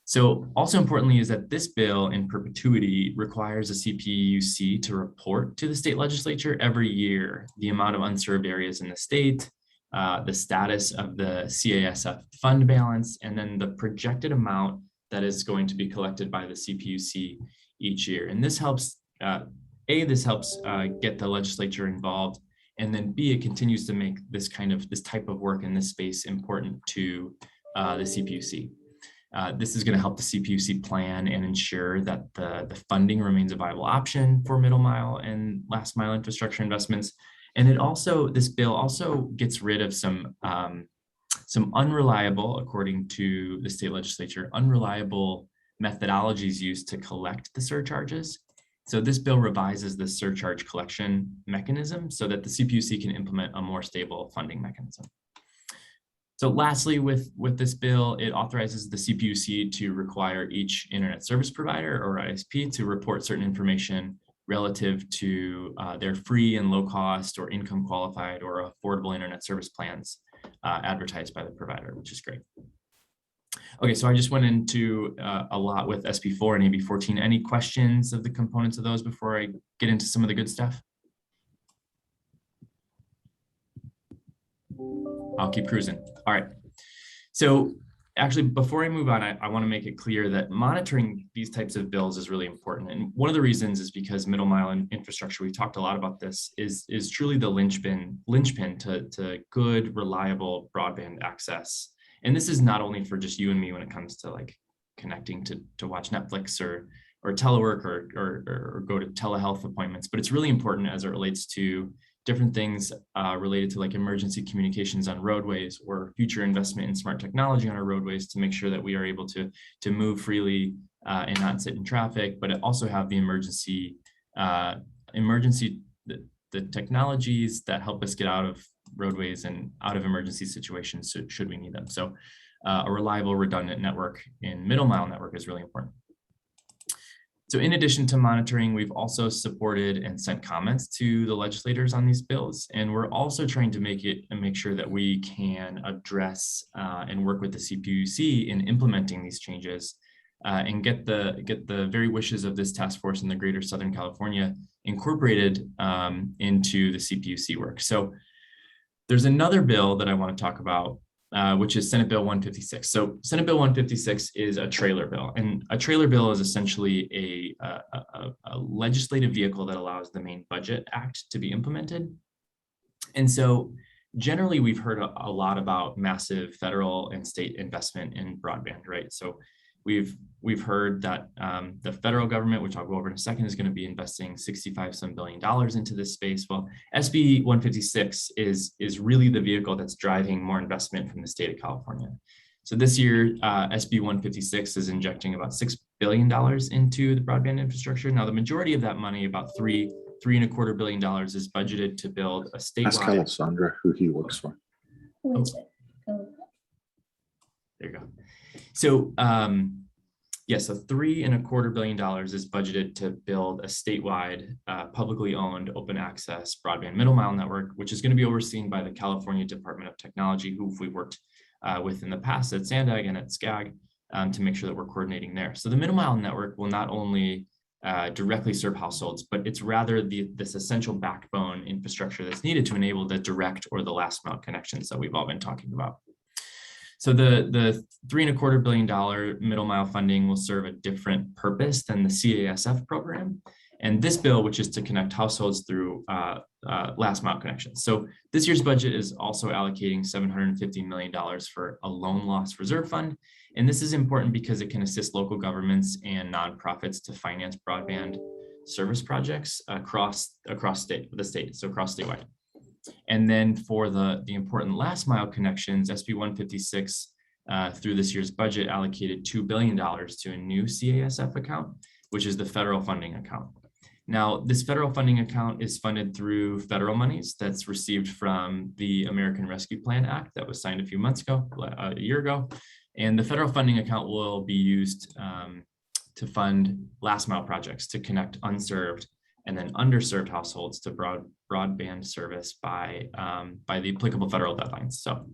So also importantly is that this bill in perpetuity requires a CPUC to report to the state legislature every year the amount of unserved areas in the state, the status of the CASF fund balance, and then the projected amount that is going to be collected by the CPUC each year. And this helps, this helps get the legislature involved, and then B, it continues to make this type of work in this space important to the CPUC. This is going to help the CPUC plan and ensure that the funding remains a viable option for middle mile and last mile infrastructure investments. And this bill also gets rid of some unreliable, according to the state legislature, unreliable methodologies used to collect the surcharges. So this bill revises the surcharge collection mechanism so that the CPUC can implement a more stable funding mechanism. So lastly, with this bill, it authorizes the CPUC to require each internet service provider or ISP to report certain information relative to their free and low cost or income qualified or affordable internet service plans advertised by the provider, which is great. Okay, so I just went into a lot with SB4 and AB 14. Any questions of the components of those before I get into some of the good stuff? I'll keep cruising. All right. So actually, before I move on, I want to make it clear that monitoring these types of bills is really important. And one of the reasons is because middle mile infrastructure, we talked a lot about this, is truly the linchpin to good, reliable broadband access. And this is not only for just you and me when it comes to like connecting to watch Netflix or telework or go to telehealth appointments, but it's really important as it relates to different things related to like emergency communications on roadways or future investment in smart technology on our roadways to make sure that we are able to move freely and not sit in traffic, but also have the the technologies that help us get out of roadways and out of emergency situations should we need them. So a reliable, redundant network in middle mile network is really important. So in addition to monitoring, we've also supported and sent comments to the legislators on these bills. And we're also trying to make sure that we can address and work with the CPUC in implementing these changes and get the very wishes of this task force in the greater Southern California incorporated into the CPUC work. So there's another bill that I want to talk about, which is Senate Bill 156. So Senate Bill 156 is a trailer bill, and a trailer bill is essentially a legislative vehicle that allows the Main Budget Act to be implemented. And so generally we've heard a lot about massive federal and state investment in broadband, right? So we've heard that the federal government, which I'll go over in a second, is going to be investing $65 billion into this space. Well, SB 156 is really the vehicle that's driving more investment from the state of California. So this year, SB 156 is injecting about $6 billion into the broadband infrastructure. Now, the majority of that money, about $3 $3.25 billion is budgeted to build a Ask statewide. Alessandra who he works for. Oh, there you go. So yes, so $3.25 billion is budgeted to build a statewide, publicly owned open access broadband middle mile network, which is going to be overseen by the California Department of Technology, who we worked with in the past at SANDAG and at SCAG to make sure that we're coordinating there. So the middle mile network will not only directly serve households, but it's rather this essential backbone infrastructure that's needed to enable the direct or the last mile connections that we've all been talking about. So the $3.25 billion middle mile funding will serve a different purpose than the CASF program. And this bill, which is to connect households through last mile connections. So this year's budget is also allocating $750 million for a loan loss reserve fund. And this is important because it can assist local governments and nonprofits to finance broadband service projects across the state, so across statewide. And then for the important last mile connections, SB 156 through this year's budget allocated $2 billion to a new CASF account, which is the federal funding account. Now, this federal funding account is funded through federal monies that's received from the American Rescue Plan Act that was signed a year ago. And the federal funding account will be used to fund last mile projects to connect unserved and then underserved households to broadband service by the applicable federal deadlines. So,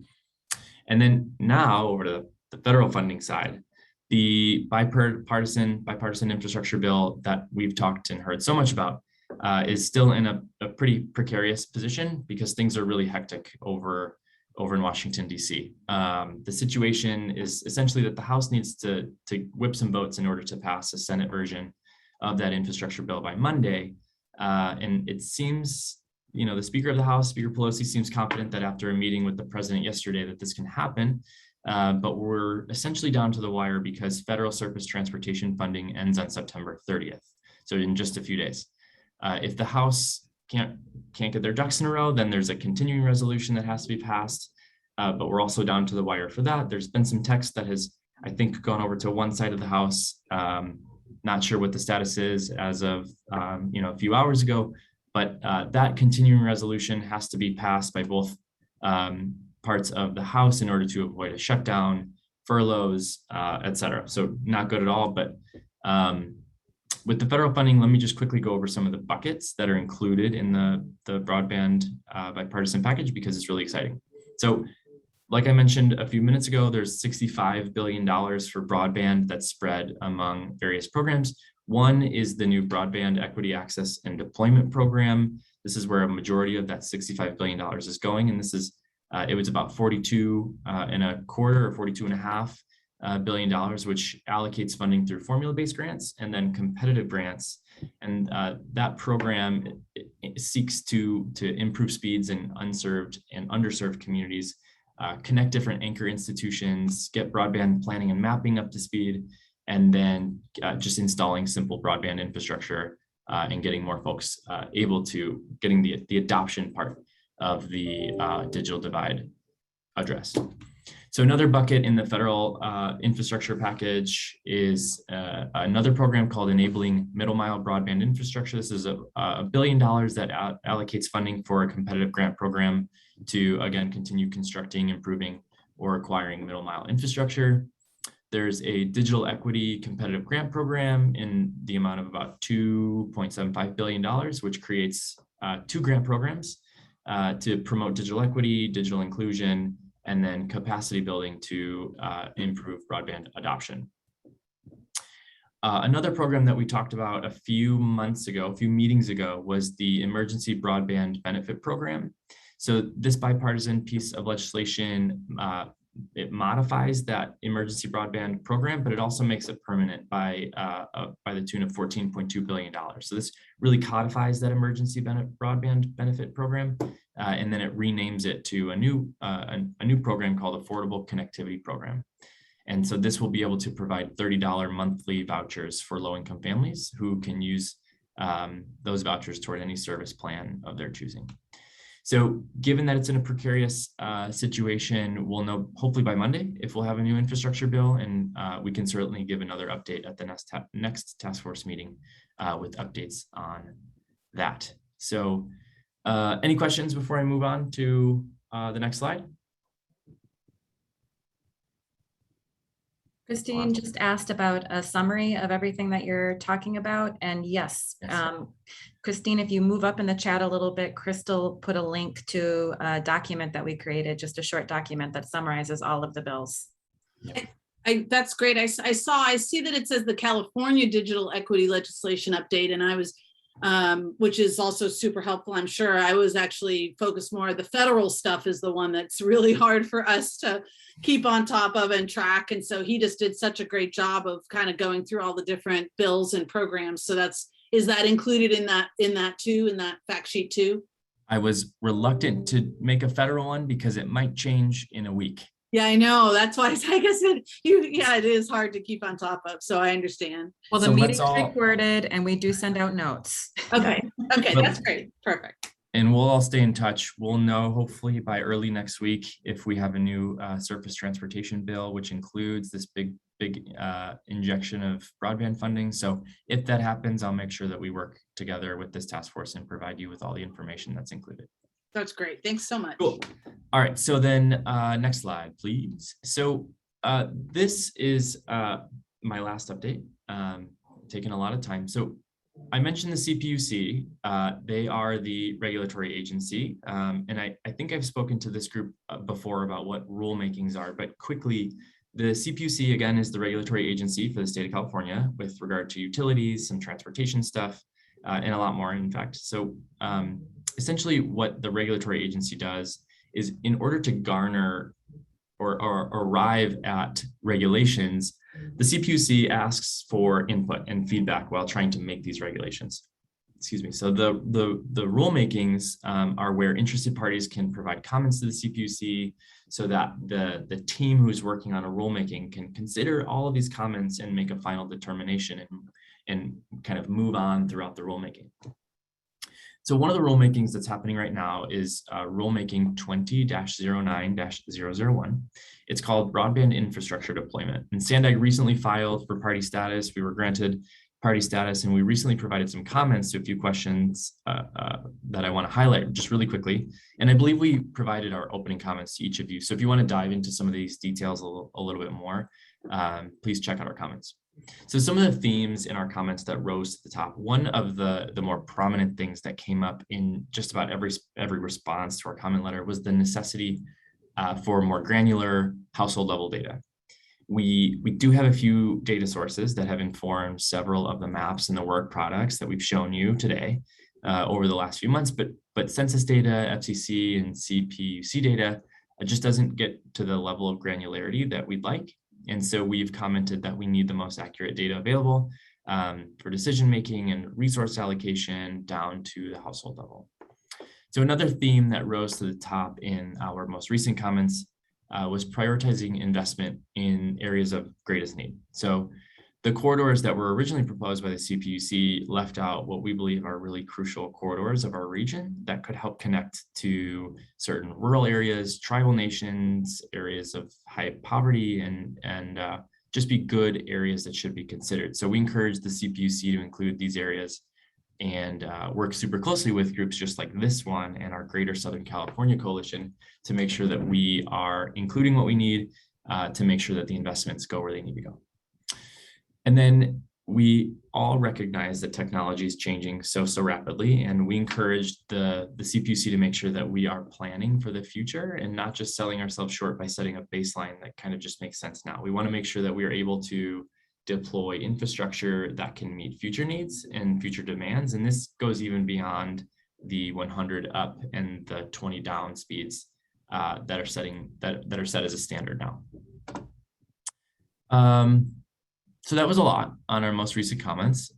and then now over to the federal funding side, the bipartisan infrastructure bill that we've talked and heard so much about is still in a pretty precarious position because things are really hectic over in Washington, D.C. The situation is essentially that the House needs to whip some votes in order to pass a Senate version of that infrastructure bill by Monday. And it seems, the Speaker of the House, Speaker Pelosi, seems confident that after a meeting with the president yesterday that this can happen. But we're essentially down to the wire because federal surface transportation funding ends on September 30th. So in just a few days. If the House can't get their ducks in a row, then there's a continuing resolution that has to be passed. But we're also down to the wire for that. There's been some text that has, I think, gone over to one side of the House. Not sure what the status is as of a few hours ago, but that continuing resolution has to be passed by both parts of the House in order to avoid a shutdown, furloughs, et cetera. So not good at all. But with the federal funding, let me just quickly go over some of the buckets that are included in the broadband bipartisan package because it's really exciting. So like I mentioned a few minutes ago, there's $65 billion for broadband that's spread among various programs. One is the new Broadband Equity Access and Deployment Program. This is where a majority of that $65 billion is going. And this is, it was about $42.25 or $42.5 billion, which allocates funding through formula-based grants and then competitive grants. And that program seeks to improve speeds in unserved and underserved communities, connect different anchor institutions, get broadband planning and mapping up to speed, and then just installing simple broadband infrastructure and getting more folks able to getting the adoption part of the digital divide addressed. So another bucket in the federal infrastructure package is another program called Enabling Middle Mile Broadband Infrastructure. This is $1 billion that allocates funding for a competitive grant program to, again, continue constructing, improving, or acquiring middle mile infrastructure. There's a digital equity competitive grant program in the amount of about $2.75 billion, which creates 2 grant programs to promote digital equity, digital inclusion, and then capacity building to improve broadband adoption. Another program that we talked about a few meetings ago, was the Emergency Broadband Benefit Program. So this bipartisan piece of legislation, it modifies that emergency broadband program, but it also makes it permanent by the tune of $14.2 billion. So this really codifies that emergency broadband benefit program, and then it renames it to a new program called Affordable Connectivity Program. And so this will be able to provide $30 monthly vouchers for low-income families who can use those vouchers toward any service plan of their choosing. So given that it's in a precarious situation, we'll know hopefully by Monday if we'll have a new infrastructure bill, and we can certainly give another update at the next task force meeting with updates on that. So any questions before I move on to the next slide? Christine just asked about a summary of everything that you're talking about. And yes, Christine, if you move up in the chat a little bit, Crystal put a link to a document that we created, just a short document that summarizes all of the bills. That's great. I see that it says the California digital equity legislation update, and I was, which is also super helpful. I'm sure I was actually focused more. The federal stuff is the one that's really hard for us to keep on top of and track. And so he just did such a great job of kind of going through all the different bills and programs. So is that included in that too, in that fact sheet too? I was reluctant to make a federal one because it might change in a week. Yeah, I know. That's why I guess it is hard to keep on top of. So I understand. Well, the meeting's recorded and we do send out notes. Okay. Okay, that's great. Perfect. And we'll all stay in touch. We'll know hopefully by early next week if we have a new surface transportation bill, which includes this big injection of broadband funding. So if that happens, I'll make sure that we work together with this task force and provide you with all the information that's included. That's great. Thanks so much. Cool. All right. So then next slide, please. So this is my last update, taking a lot of time. So I mentioned the CPUC. They are the regulatory agency. And I think I've spoken to this group before about what rulemakings are, but quickly, the CPUC, again, is the regulatory agency for the state of California with regard to utilities, some transportation stuff, and a lot more, in fact. So essentially what the regulatory agency does is in order to garner or arrive at regulations, the CPUC asks for input and feedback while trying to make these regulations. Excuse me. So the rulemakings are where interested parties can provide comments to the CPUC so that the team who's working on a rulemaking can consider all of these comments and make a final determination and kind of move on throughout the rulemaking. So one of the rulemakings that's happening right now is rulemaking 20-09-001. It's called Broadband Infrastructure Deployment. And SANDAG recently filed for party status. We were granted party status, and we recently provided some comments to a few questions that I want to highlight just really quickly. And I believe we provided our opening comments to each of you. So if you want to dive into some of these details a little bit more, please check out our comments. So some of the themes in our comments that rose to the top, one of the more prominent things that came up in just about every response to our comment letter was the necessity for more granular household level data. We do have a few data sources that have informed several of the maps and the work products that we've shown you today over the last few months, but census data, FCC and CPUC data just doesn't get to the level of granularity that we'd like. And so we've commented that we need the most accurate data available for decision-making and resource allocation down to the household level. So another theme that rose to the top in our most recent comments was prioritizing investment in areas of greatest need. So the corridors that were originally proposed by the CPUC left out what we believe are really crucial corridors of our region that could help connect to certain rural areas, tribal nations, areas of high poverty, and just be good areas that should be considered. So we encourage the CPUC to include these areas and work super closely with groups just like this one and our Greater Southern California Coalition to make sure that we are including what we need to make sure that the investments go where they need to go. And then we all recognize that technology is changing so rapidly, and we encourage the CPUC to make sure that we are planning for the future and not just selling ourselves short by setting a baseline that kind of just makes sense now. We want to make sure that we are able to deploy infrastructure that can meet future needs and future demands. And this goes even beyond the 100 up and the 20 down speeds that are set as a standard now. So that was a lot on our most recent comments.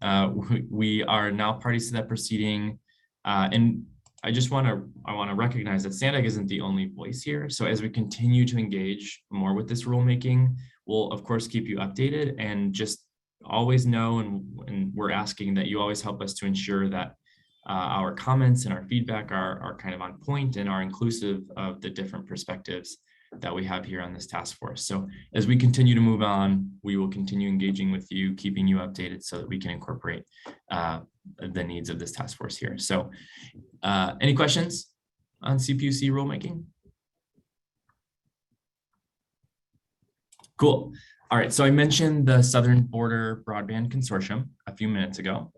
We are now parties to that proceeding. And I want to recognize that SANDAG isn't the only voice here. So as we continue to engage more with this rulemaking, we'll of course keep you updated, and just always know, and we're asking that you always help us to ensure that our comments and our feedback are kind of on point and are inclusive of the different perspectives that we have here on this task force. So as we continue to move on, we will continue engaging with you, keeping you updated so that we can incorporate the needs of this task force here. So any questions on CPUC rulemaking? Cool. All right, so I mentioned the Southern Border Broadband Consortium a few minutes ago.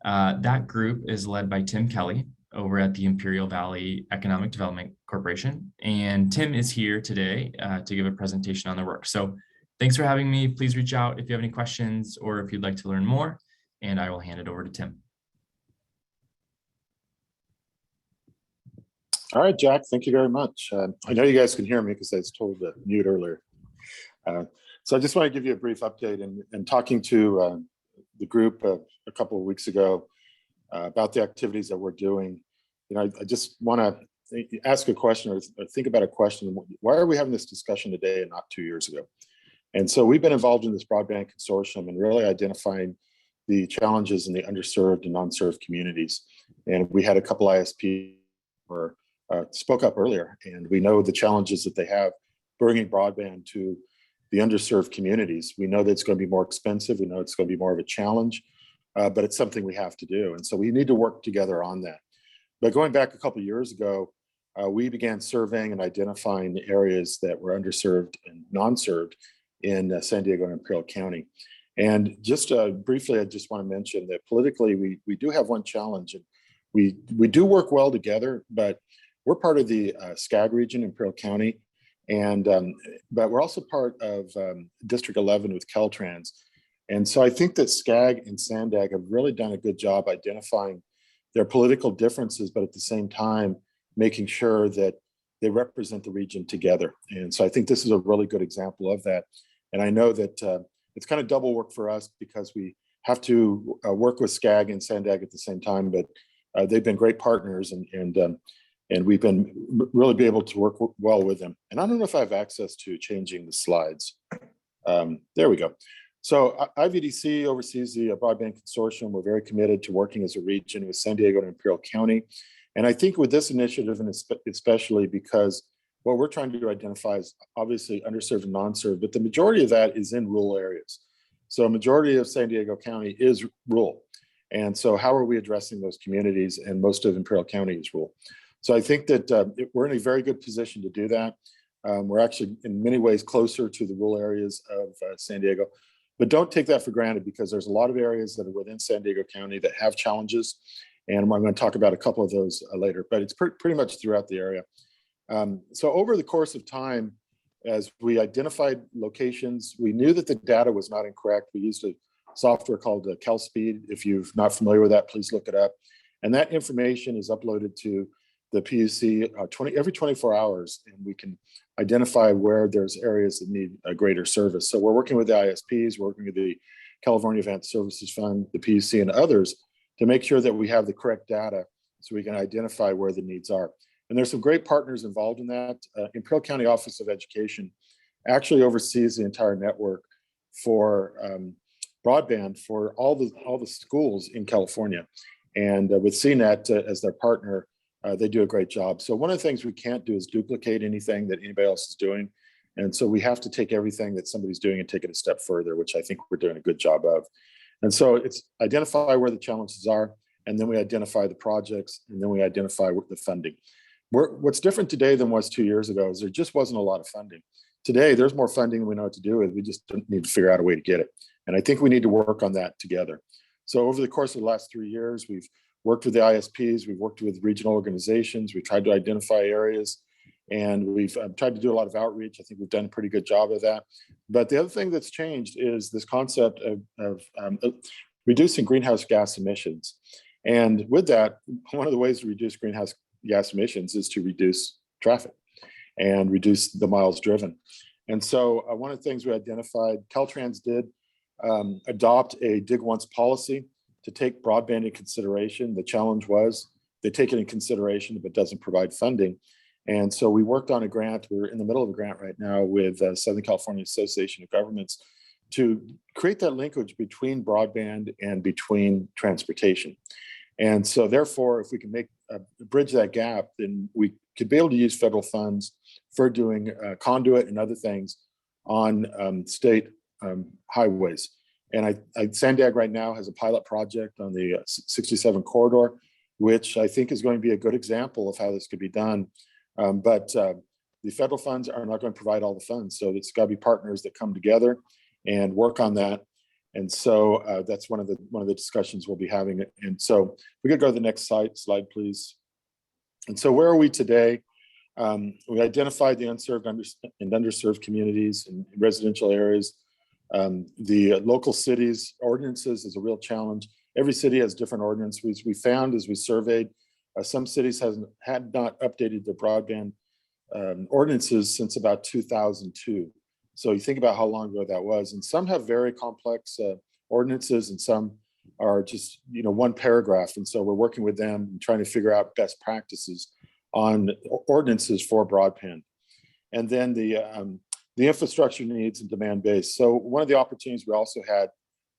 That group is led by Tim Kelly over at the Imperial Valley Economic Development Corporation. And Tim is here today to give a presentation on their work. So thanks for having me. Please reach out if you have any questions or if you'd like to learn more, and I will hand it over to Tim. All right, Jack, thank you very much. I know you guys can hear me because I was told to mute earlier. So I just want to give you a brief update and talking to the group a couple of weeks ago about the activities that we're doing. You know, I just want to ask a question or think about a question. Why are we having this discussion today and not 2 years ago? And so we've been involved in this broadband consortium and really identifying the challenges in the underserved and non-served communities. And we had a couple ISPs who spoke up earlier, and we know the challenges that they have bringing broadband to the underserved communities. We know that it's going to be more expensive. We know it's going to be more of a challenge, but it's something we have to do. And so we need to work together on that. But going back a couple of years ago, we began surveying and identifying the areas that were underserved and non-served in San Diego and Imperial County. And just briefly, I just want to mention that politically, we do have one challenge. And we do work well together, but we're part of the SCAG region, Imperial County. And but we're also part of District 11 with Caltrans. And so I think that SCAG and SANDAG have really done a good job identifying their political differences, but at the same time, making sure that they represent the region together. And so I think this is a really good example of that. And I know that it's kind of double work for us because we have to work with SCAG and SANDAG at the same time, but they've been great partners and we've been really be able to work well with them. And I don't know if I have access to changing the slides. There we go. So IVDC oversees the Broadband Consortium. We're very committed to working as a region with San Diego and Imperial County. And I think with this initiative, and especially because what we're trying to identify is obviously underserved and non-served, but the majority of that is in rural areas. So a majority of San Diego County is rural. And so how are we addressing those communities? And most of Imperial County is rural. So I think that we're in a very good position to do that. We're actually in many ways closer to the rural areas of San Diego, but don't take that for granted because there's a lot of areas that are within San Diego County that have challenges. And I'm going to talk about a couple of those later, but it's pretty much throughout the area. So over the course of time, as we identified locations, we knew that the data was not incorrect. We used a software called CalSpeed. If you're not familiar with that, please look it up. And that information is uploaded to the PUC every 24 hours, and we can identify where there's areas that need a greater service. So we're working with the ISPs, working with the California Advanced Services Fund, the PUC, and others to make sure that we have the correct data so we can identify where the needs are. And there's some great partners involved in that. Imperial County Office of Education actually oversees the entire network for broadband for all the schools in California. And with CNET as their partner, they do a great job. So one of the things we can't do is duplicate anything that anybody else is doing. And so we have to take everything that somebody's doing and take it a step further, which I think we're doing a good job of. And so it's identify where the challenges are, and then we identify the projects, and then we identify the funding. What's different today than was 2 years ago is there just wasn't a lot of funding. Today, there's more funding than we know what to do with. We just need to figure out a way to get it. And I think we need to work on that together. So over the course of the last 3 years, we've worked with the ISPs, we've worked with regional organizations, we've tried to identify areas, and we've tried to do a lot of outreach. I think we've done a pretty good job of that. But the other thing that's changed is this concept of reducing greenhouse gas emissions. And with that, one of the ways to reduce greenhouse gas emissions is to reduce traffic and reduce the miles driven. And so one of the things we identified, Caltrans did adopt a dig once policy to take broadband into consideration. The challenge was they take it in consideration, but doesn't provide funding. And so we worked on a grant. We're in the middle of a grant right now with Southern California Association of Governments to create that linkage between broadband and between transportation. And so therefore, if we can bridge that gap, then we could be able to use federal funds for doing conduit and other things on state highways. And San Diego right now has a pilot project on the 67 corridor, which I think is going to be a good example of how this could be done. But the federal funds are not going to provide all the funds. So it's got to be partners that come together and work on that. And so that's one of the discussions we'll be having. And so we could go to the next slide, please. And so where are we today? We identified the unserved and underserved communities in residential areas. The local cities ordinances is a real challenge. Every city has different ordinances. We found as we surveyed, some cities had not updated their broadband ordinances since about 2002. So you think about how long ago that was. And some have very complex ordinances, and some are just one paragraph. And so we're working with them and trying to figure out best practices on ordinances for broadband. And then the infrastructure needs and demand base. So one of the opportunities we also had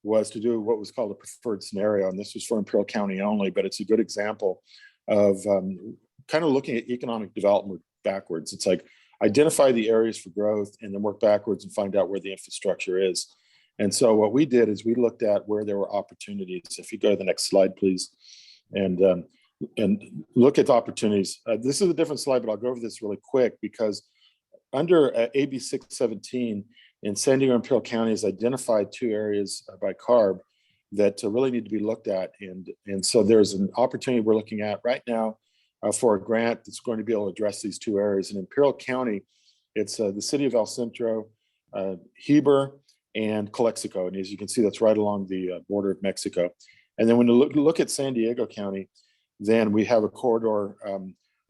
was to do what was called a preferred scenario. And this was for Imperial County only, but it's a good example of kind of looking at economic development backwards. It's like identify the areas for growth and then work backwards and find out where the infrastructure is. And so what we did is we looked at where there were opportunities. If you go to the next slide, please, and look at the opportunities. This is a different slide, but I'll go over this really quick because under AB 617 in San Diego and Imperial County has identified 2 areas by CARB that really need to be looked at. And so there's an opportunity we're looking at right now for a grant that's going to be able to address these 2 areas. In Imperial County, it's the city of El Centro, Heber, and Calexico. And as you can see, that's right along the border of Mexico. And then when you look at San Diego County, then we have a corridor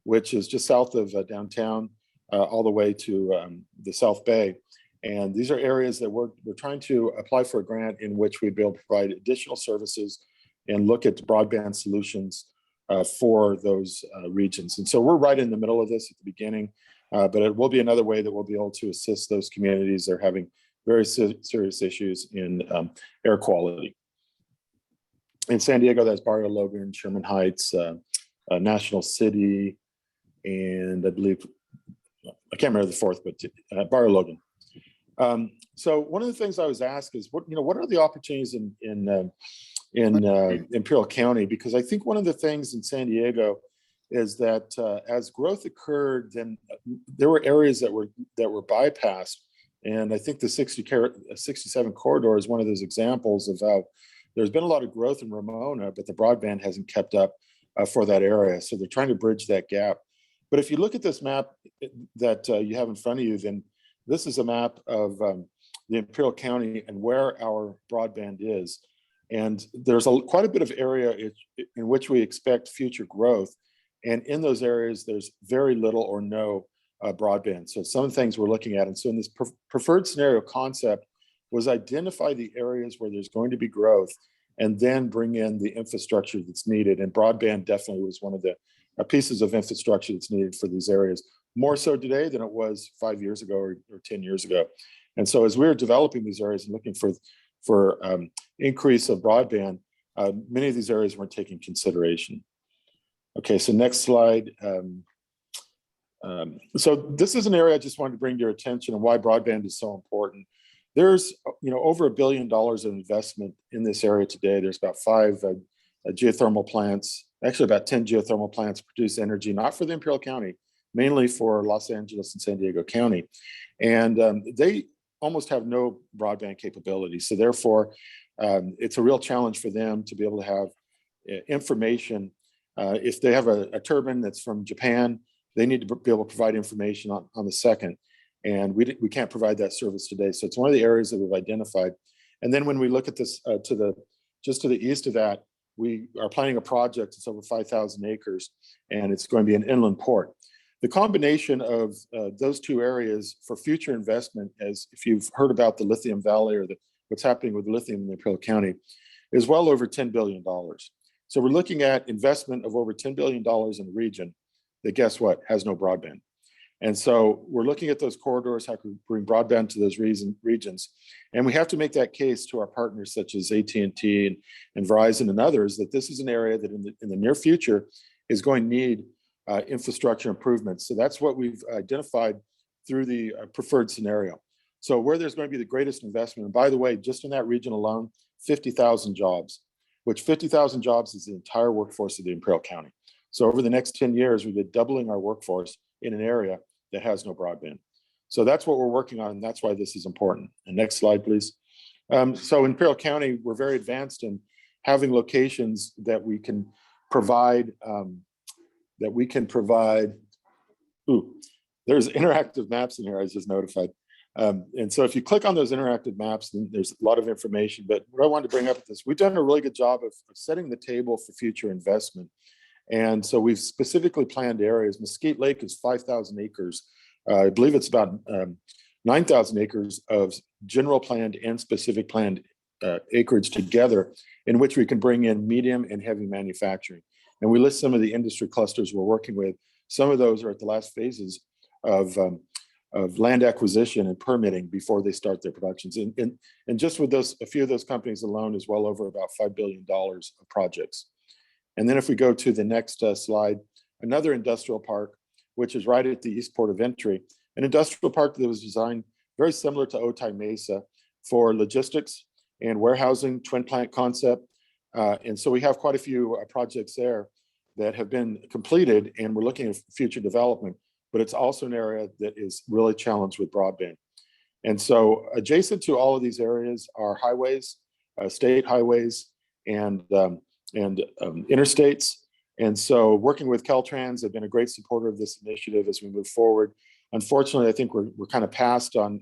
which is just south of downtown all the way to the South Bay. And these are areas that we're trying to apply for a grant in which we'd be able to provide additional services and look at broadband solutions for those regions. And so we're right in the middle of this at the beginning, but it will be another way that we'll be able to assist those communities that are having very serious issues in air quality. In San Diego, that's Barrio Logan, Sherman Heights, National City, and I believe, I can't remember the fourth, but Barrio Logan. So one of the things I was asked is, what are the opportunities in Imperial County? Because I think one of the things in San Diego is that as growth occurred, then there were areas that were bypassed. And I think the 67 corridor is one of those examples of how there's been a lot of growth in Ramona, but the broadband hasn't kept up for that area. So they're trying to bridge that gap. But if you look at this map that you have in front of you, then this is a map of the Imperial County and where our broadband is. And there's quite a bit of area in which we expect future growth. And in those areas, there's very little or no broadband. So some of the things we're looking at. And so in this preferred scenario concept was identify the areas where there's going to be growth and then bring in the infrastructure that's needed. And broadband definitely was one of the pieces of infrastructure that's needed for these areas, more so today than it was 5 years ago or 10 years ago. And so as we were developing these areas and looking for increase of broadband, many of these areas weren't taking consideration. Okay, so next slide. So this is an area I just wanted to bring to your attention and why broadband is so important. There's over $1 billion of investment in this area today. There's about 5 geothermal plants, actually about 10 geothermal plants produce energy, not for the Imperial County, mainly for Los Angeles and San Diego County. And they almost have no broadband capability. So therefore, it's a real challenge for them to be able to have information. If they have a turbine that's from Japan, they need to be able to provide information on the second. And we can't provide that service today. So it's one of the areas that we've identified. And then when we look at this just to the east of that, we are planning a project that's over 5,000 acres, and it's going to be an inland port. The combination of those 2 areas for future investment, as if you've heard about the Lithium Valley or what's happening with lithium in Imperial County, is well over $10 billion. So we're looking at investment of over $10 billion in a region that, guess what, has no broadband. And so we're looking at those corridors, how can we bring broadband to those regions. And we have to make that case to our partners such as AT&T and Verizon and others that this is an area that in the near future is going to need infrastructure improvements. So that's what we've identified through the preferred scenario. So where there's going to be the greatest investment, and by the way, just in that region alone, 50,000 jobs, which 50,000 jobs is the entire workforce of the Imperial County. So over the next 10 years, we've been doubling our workforce in an area that has no broadband. So that's what we're working on, and that's why this is important. And next slide, please. So in Imperial County, we're very advanced in having locations that we can provide, ooh, there's interactive maps in here, I was just notified. And so if you click on those interactive maps, then there's a lot of information. But what I wanted to bring up with this, we've done a really good job of setting the table for future investment. And so we've specifically planned areas. Mesquite Lake is 5,000 acres. I believe it's about 9,000 acres of general planned and specific planned acreage together, in which we can bring in medium and heavy manufacturing. And we list some of the industry clusters we're working with. Some of those are at the last phases of land acquisition and permitting before they start their productions. And just with those, a few of those companies alone is well over about $5 billion of projects. And then if we go to the next slide, another industrial park, which is right at the east port of entry, an industrial park that was designed very similar to Otay Mesa for logistics and warehousing, twin plant concept. And so we have quite a few projects there that have been completed, and we're looking at future development, but it's also an area that is really challenged with broadband. And so adjacent to all of these areas are highways, state highways, and interstates. And so working with Caltrans, they've been a great supporter of this initiative as we move forward. Unfortunately, I think we're kind of past on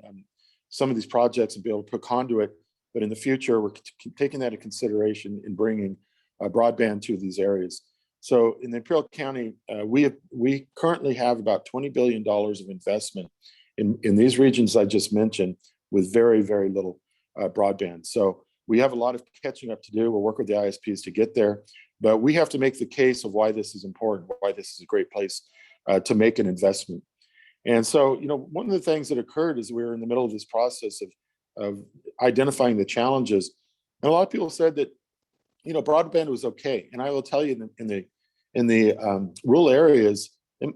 some of these projects and be able to put conduit, but in the future, we're taking that into consideration in bringing broadband to these areas. So in the Imperial County, we currently have about $20 billion of investment in these regions I just mentioned, with very, very little broadband. So we have a lot of catching up to do. We'll work with the ISPs to get there, but we have to make the case of why this is important, why this is a great place to make an investment. And so, you know, one of the things that occurred is we were in the middle of this process of identifying the challenges. And a lot of people said that, you know, broadband was okay. And I will tell you, in the rural areas,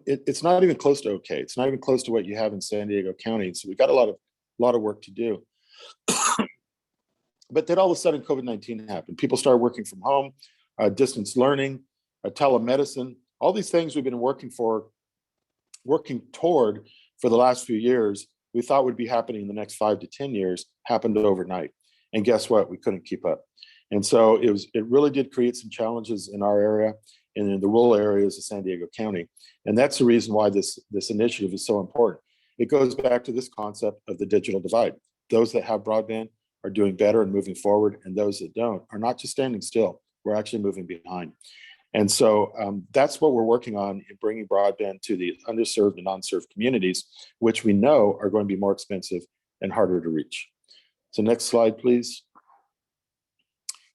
it's not even close to okay. It's not even close to what you have in San Diego County. So we've got a lot of work to do. But then all of a sudden, COVID-19 happened. People started working from home, distance learning, telemedicine, all these things we've been working toward for the last few years, we thought would be happening in the next 5 to 10 years, happened overnight. And guess what? We couldn't keep up. And so it really did create some challenges in our area and in the rural areas of San Diego County. And that's the reason why this initiative is so important. It goes back to this concept of the digital divide. Those that have broadband are doing better and moving forward, and those that don't are not just standing still. We're actually moving behind. And so that's what we're working on in bringing broadband to the underserved and unserved communities, which we know are going to be more expensive and harder to reach. So next slide, please.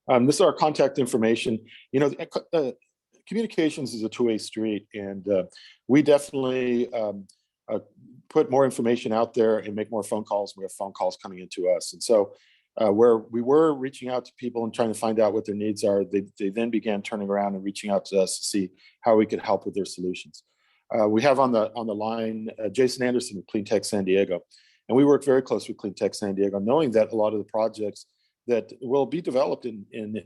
This is our contact information. You know, communications is a two-way street, and we definitely put more information out there and make more phone calls. We have phone calls coming into us. And so where we were reaching out to people and trying to find out what their needs are, they then began turning around and reaching out to us to see how we could help with their solutions. We have on the line Jason Anderson of Clean Tech San Diego, and we work very close with Clean Tech San Diego, knowing that a lot of the projects that will be developed in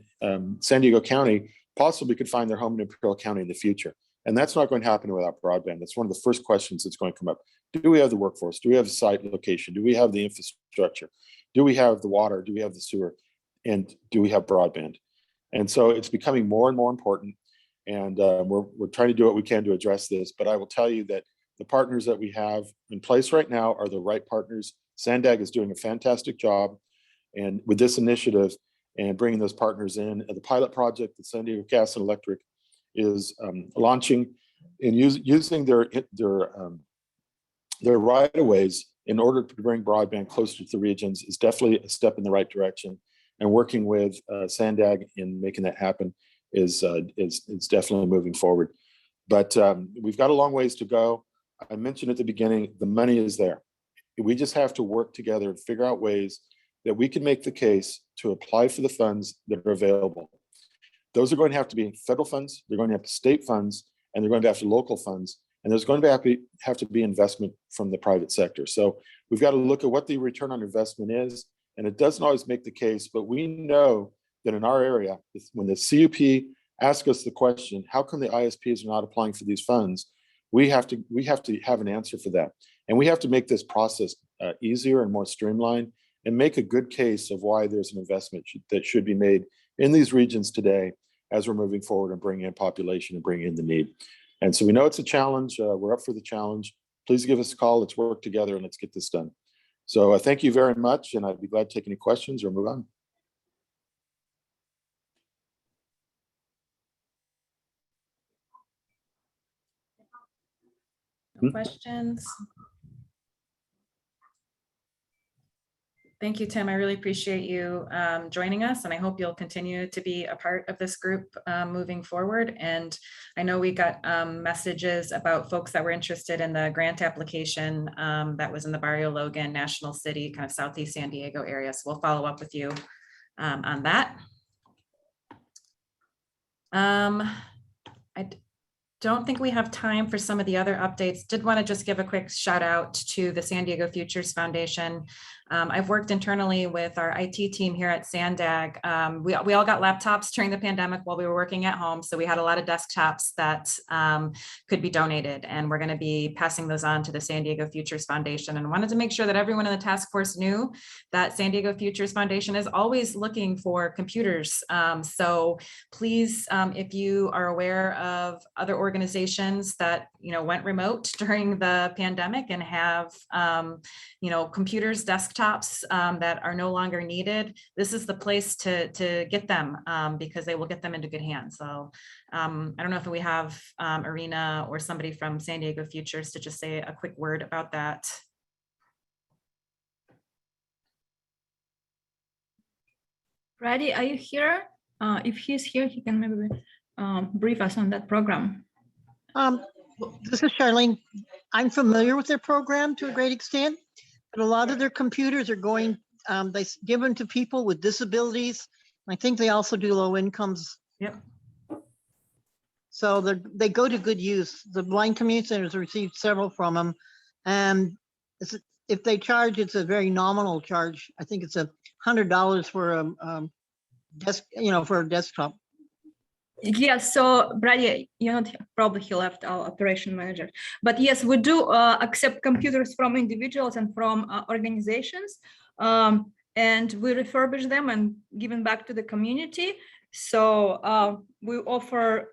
San Diego County possibly could find their home in Imperial County in the future. And that's not going to happen without broadband. That's one of the first questions that's going to come up. Do we have the workforce? Do we have the site location? Do we have the infrastructure? Do we have the water? Do we have the sewer? And do we have broadband? And so it's becoming more and more important. And we're trying to do what we can to address this. But I will tell you that the partners that we have in place right now are the right partners. Sandag is doing a fantastic job, and with this initiative and bringing those partners in. The pilot project that San Diego Gas and Electric is launching and using their right-of-ways in order to bring broadband closer to the regions is definitely a step in the right direction. And working with Sandag in making that happen is definitely moving forward. But we've got a long ways to go. I mentioned at the beginning, the money is there. We just have to work together and figure out ways that we can make the case to apply for the funds that are available. Those are going to have to be federal funds, they're going to have to state funds, and they're going to have to local funds, and there's going to have to be investment from the private sector. So we've got to look at what the return on investment is, and it doesn't always make the case, but we know that in our area, when the CUP asks us the question, how come the ISPs are not applying for these funds? We have to have an answer for that. And we have to make this process easier and more streamlined and make a good case of why there's an investment that should be made in these regions today as we're moving forward and bringing in population and bringing in the need. And so we know it's a challenge. We're up for the challenge. Please give us a call. Let's work together and let's get this done. So thank you very much. And I'd be glad to take any questions or move on. Questions? Thank you, Tim. I really appreciate you joining us, and I hope you'll continue to be a part of this group moving forward. And I know we got messages about folks that were interested in the grant application that was in the Barrio Logan, National City, kind of Southeast San Diego area. So we'll follow up with you on that. I don't think we have time for some of the other updates. Did want to just give a quick shout out to the San Diego Futures Foundation. I've worked internally with our IT team here at Sandag. We all got laptops during the pandemic while we were working at home. So we had a lot of desktops that could be donated, and we're going to be passing those on to the San Diego Futures Foundation, and wanted to make sure that everyone in the task force knew that San Diego Futures Foundation is always looking for computers. So please, if you are aware of other organizations that went remote during the pandemic and have computers, desktops that are no longer needed, this is the place to get them because they will get them into good hands. So I don't know if we have Arena or somebody from San Diego Futures to just say a quick word about that. Brady, are you here? If he's here, he can maybe brief us on that program. This is Charlene. I'm familiar with their program to a great extent, but a lot of their computers are going, they give them to people with disabilities. I think they also do low incomes. Yep. So they go to good use. The Blind Community Center has received several from them. And if they charge, it's a very nominal charge. I think it's $100 for a desk, for a desktop. Yes, so Brady, probably he left, our operation manager. But yes, we do accept computers from individuals and from organizations, and we refurbish them and give them back to the community. So we offer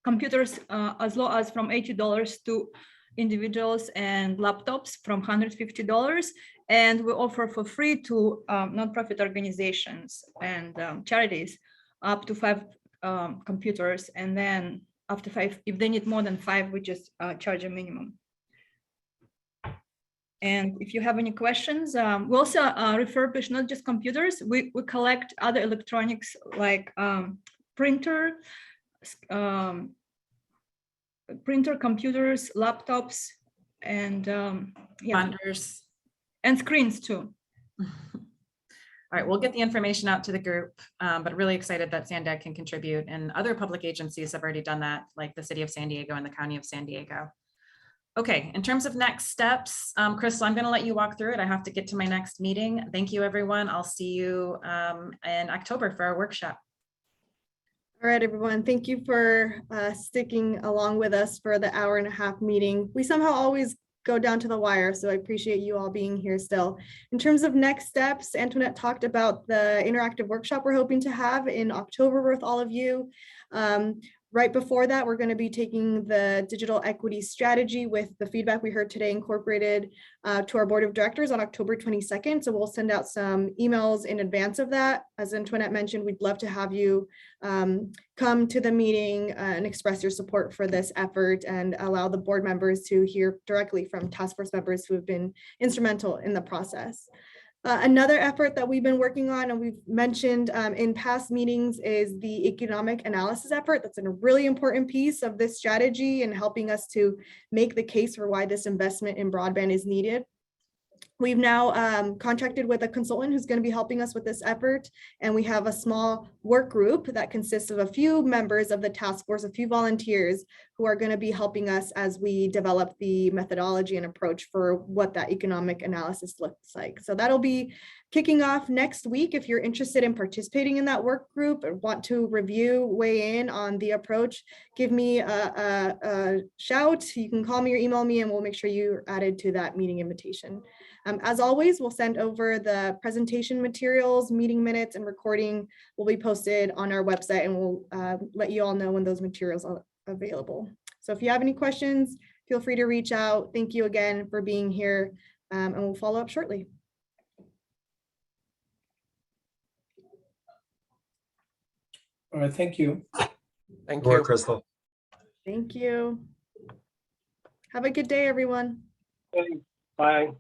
computers as low as from $80 to individuals, and laptops from $150. And we offer for free to nonprofit organizations and charities up to 5 computers, and then after 5, if they need more than 5, we just charge a minimum. And if you have any questions, we also refurbish not just computers, we collect other electronics like printer, computers, laptops, and Funders. And screens too. All right, we'll get the information out to the group, but really excited that Sandag can contribute, and other public agencies have already done that, like the City of San Diego and the County of San Diego. Okay, in terms of next steps, Crystal, I'm going to let you walk through it. I have to get to my next meeting. Thank you, everyone. I'll see you in October for our workshop. All right, everyone. Thank you for sticking along with us for the hour-and-a-half meeting. We somehow always go down to the wire, so I appreciate you all being here still. In terms of next steps, Antoinette talked about the interactive workshop we're hoping to have in October with all of you. Right before that, we're going to be taking the digital equity strategy with the feedback we heard today incorporated to our board of directors on October 22nd. So we'll send out some emails in advance of that. As Antoinette mentioned, we'd love to have you come to the meeting and express your support for this effort, and allow the board members to hear directly from task force members who have been instrumental in the process. Another effort that we've been working on, and we've mentioned in past meetings, is the economic analysis effort. That's a really important piece of this strategy and helping us to make the case for why this investment in broadband is needed. We've now contracted with a consultant who's going to be helping us with this effort. And we have a small work group that consists of a few members of the task force, a few volunteers who are going to be helping us as we develop the methodology and approach for what that economic analysis looks like. So that'll be kicking off next week. If you're interested in participating in that work group or want to review, weigh in on the approach, give me a shout. You can call me or email me and we'll make sure you're added to that meeting invitation. As always, we'll send over the presentation materials, meeting minutes, and recording will be posted on our website, and we'll let you all know when those materials are available. So if you have any questions, feel free to reach out. Thank you again for being here, and we'll follow up shortly. All right, thank you. Thank you. Crystal. Thank you. Have a good day, everyone. Bye.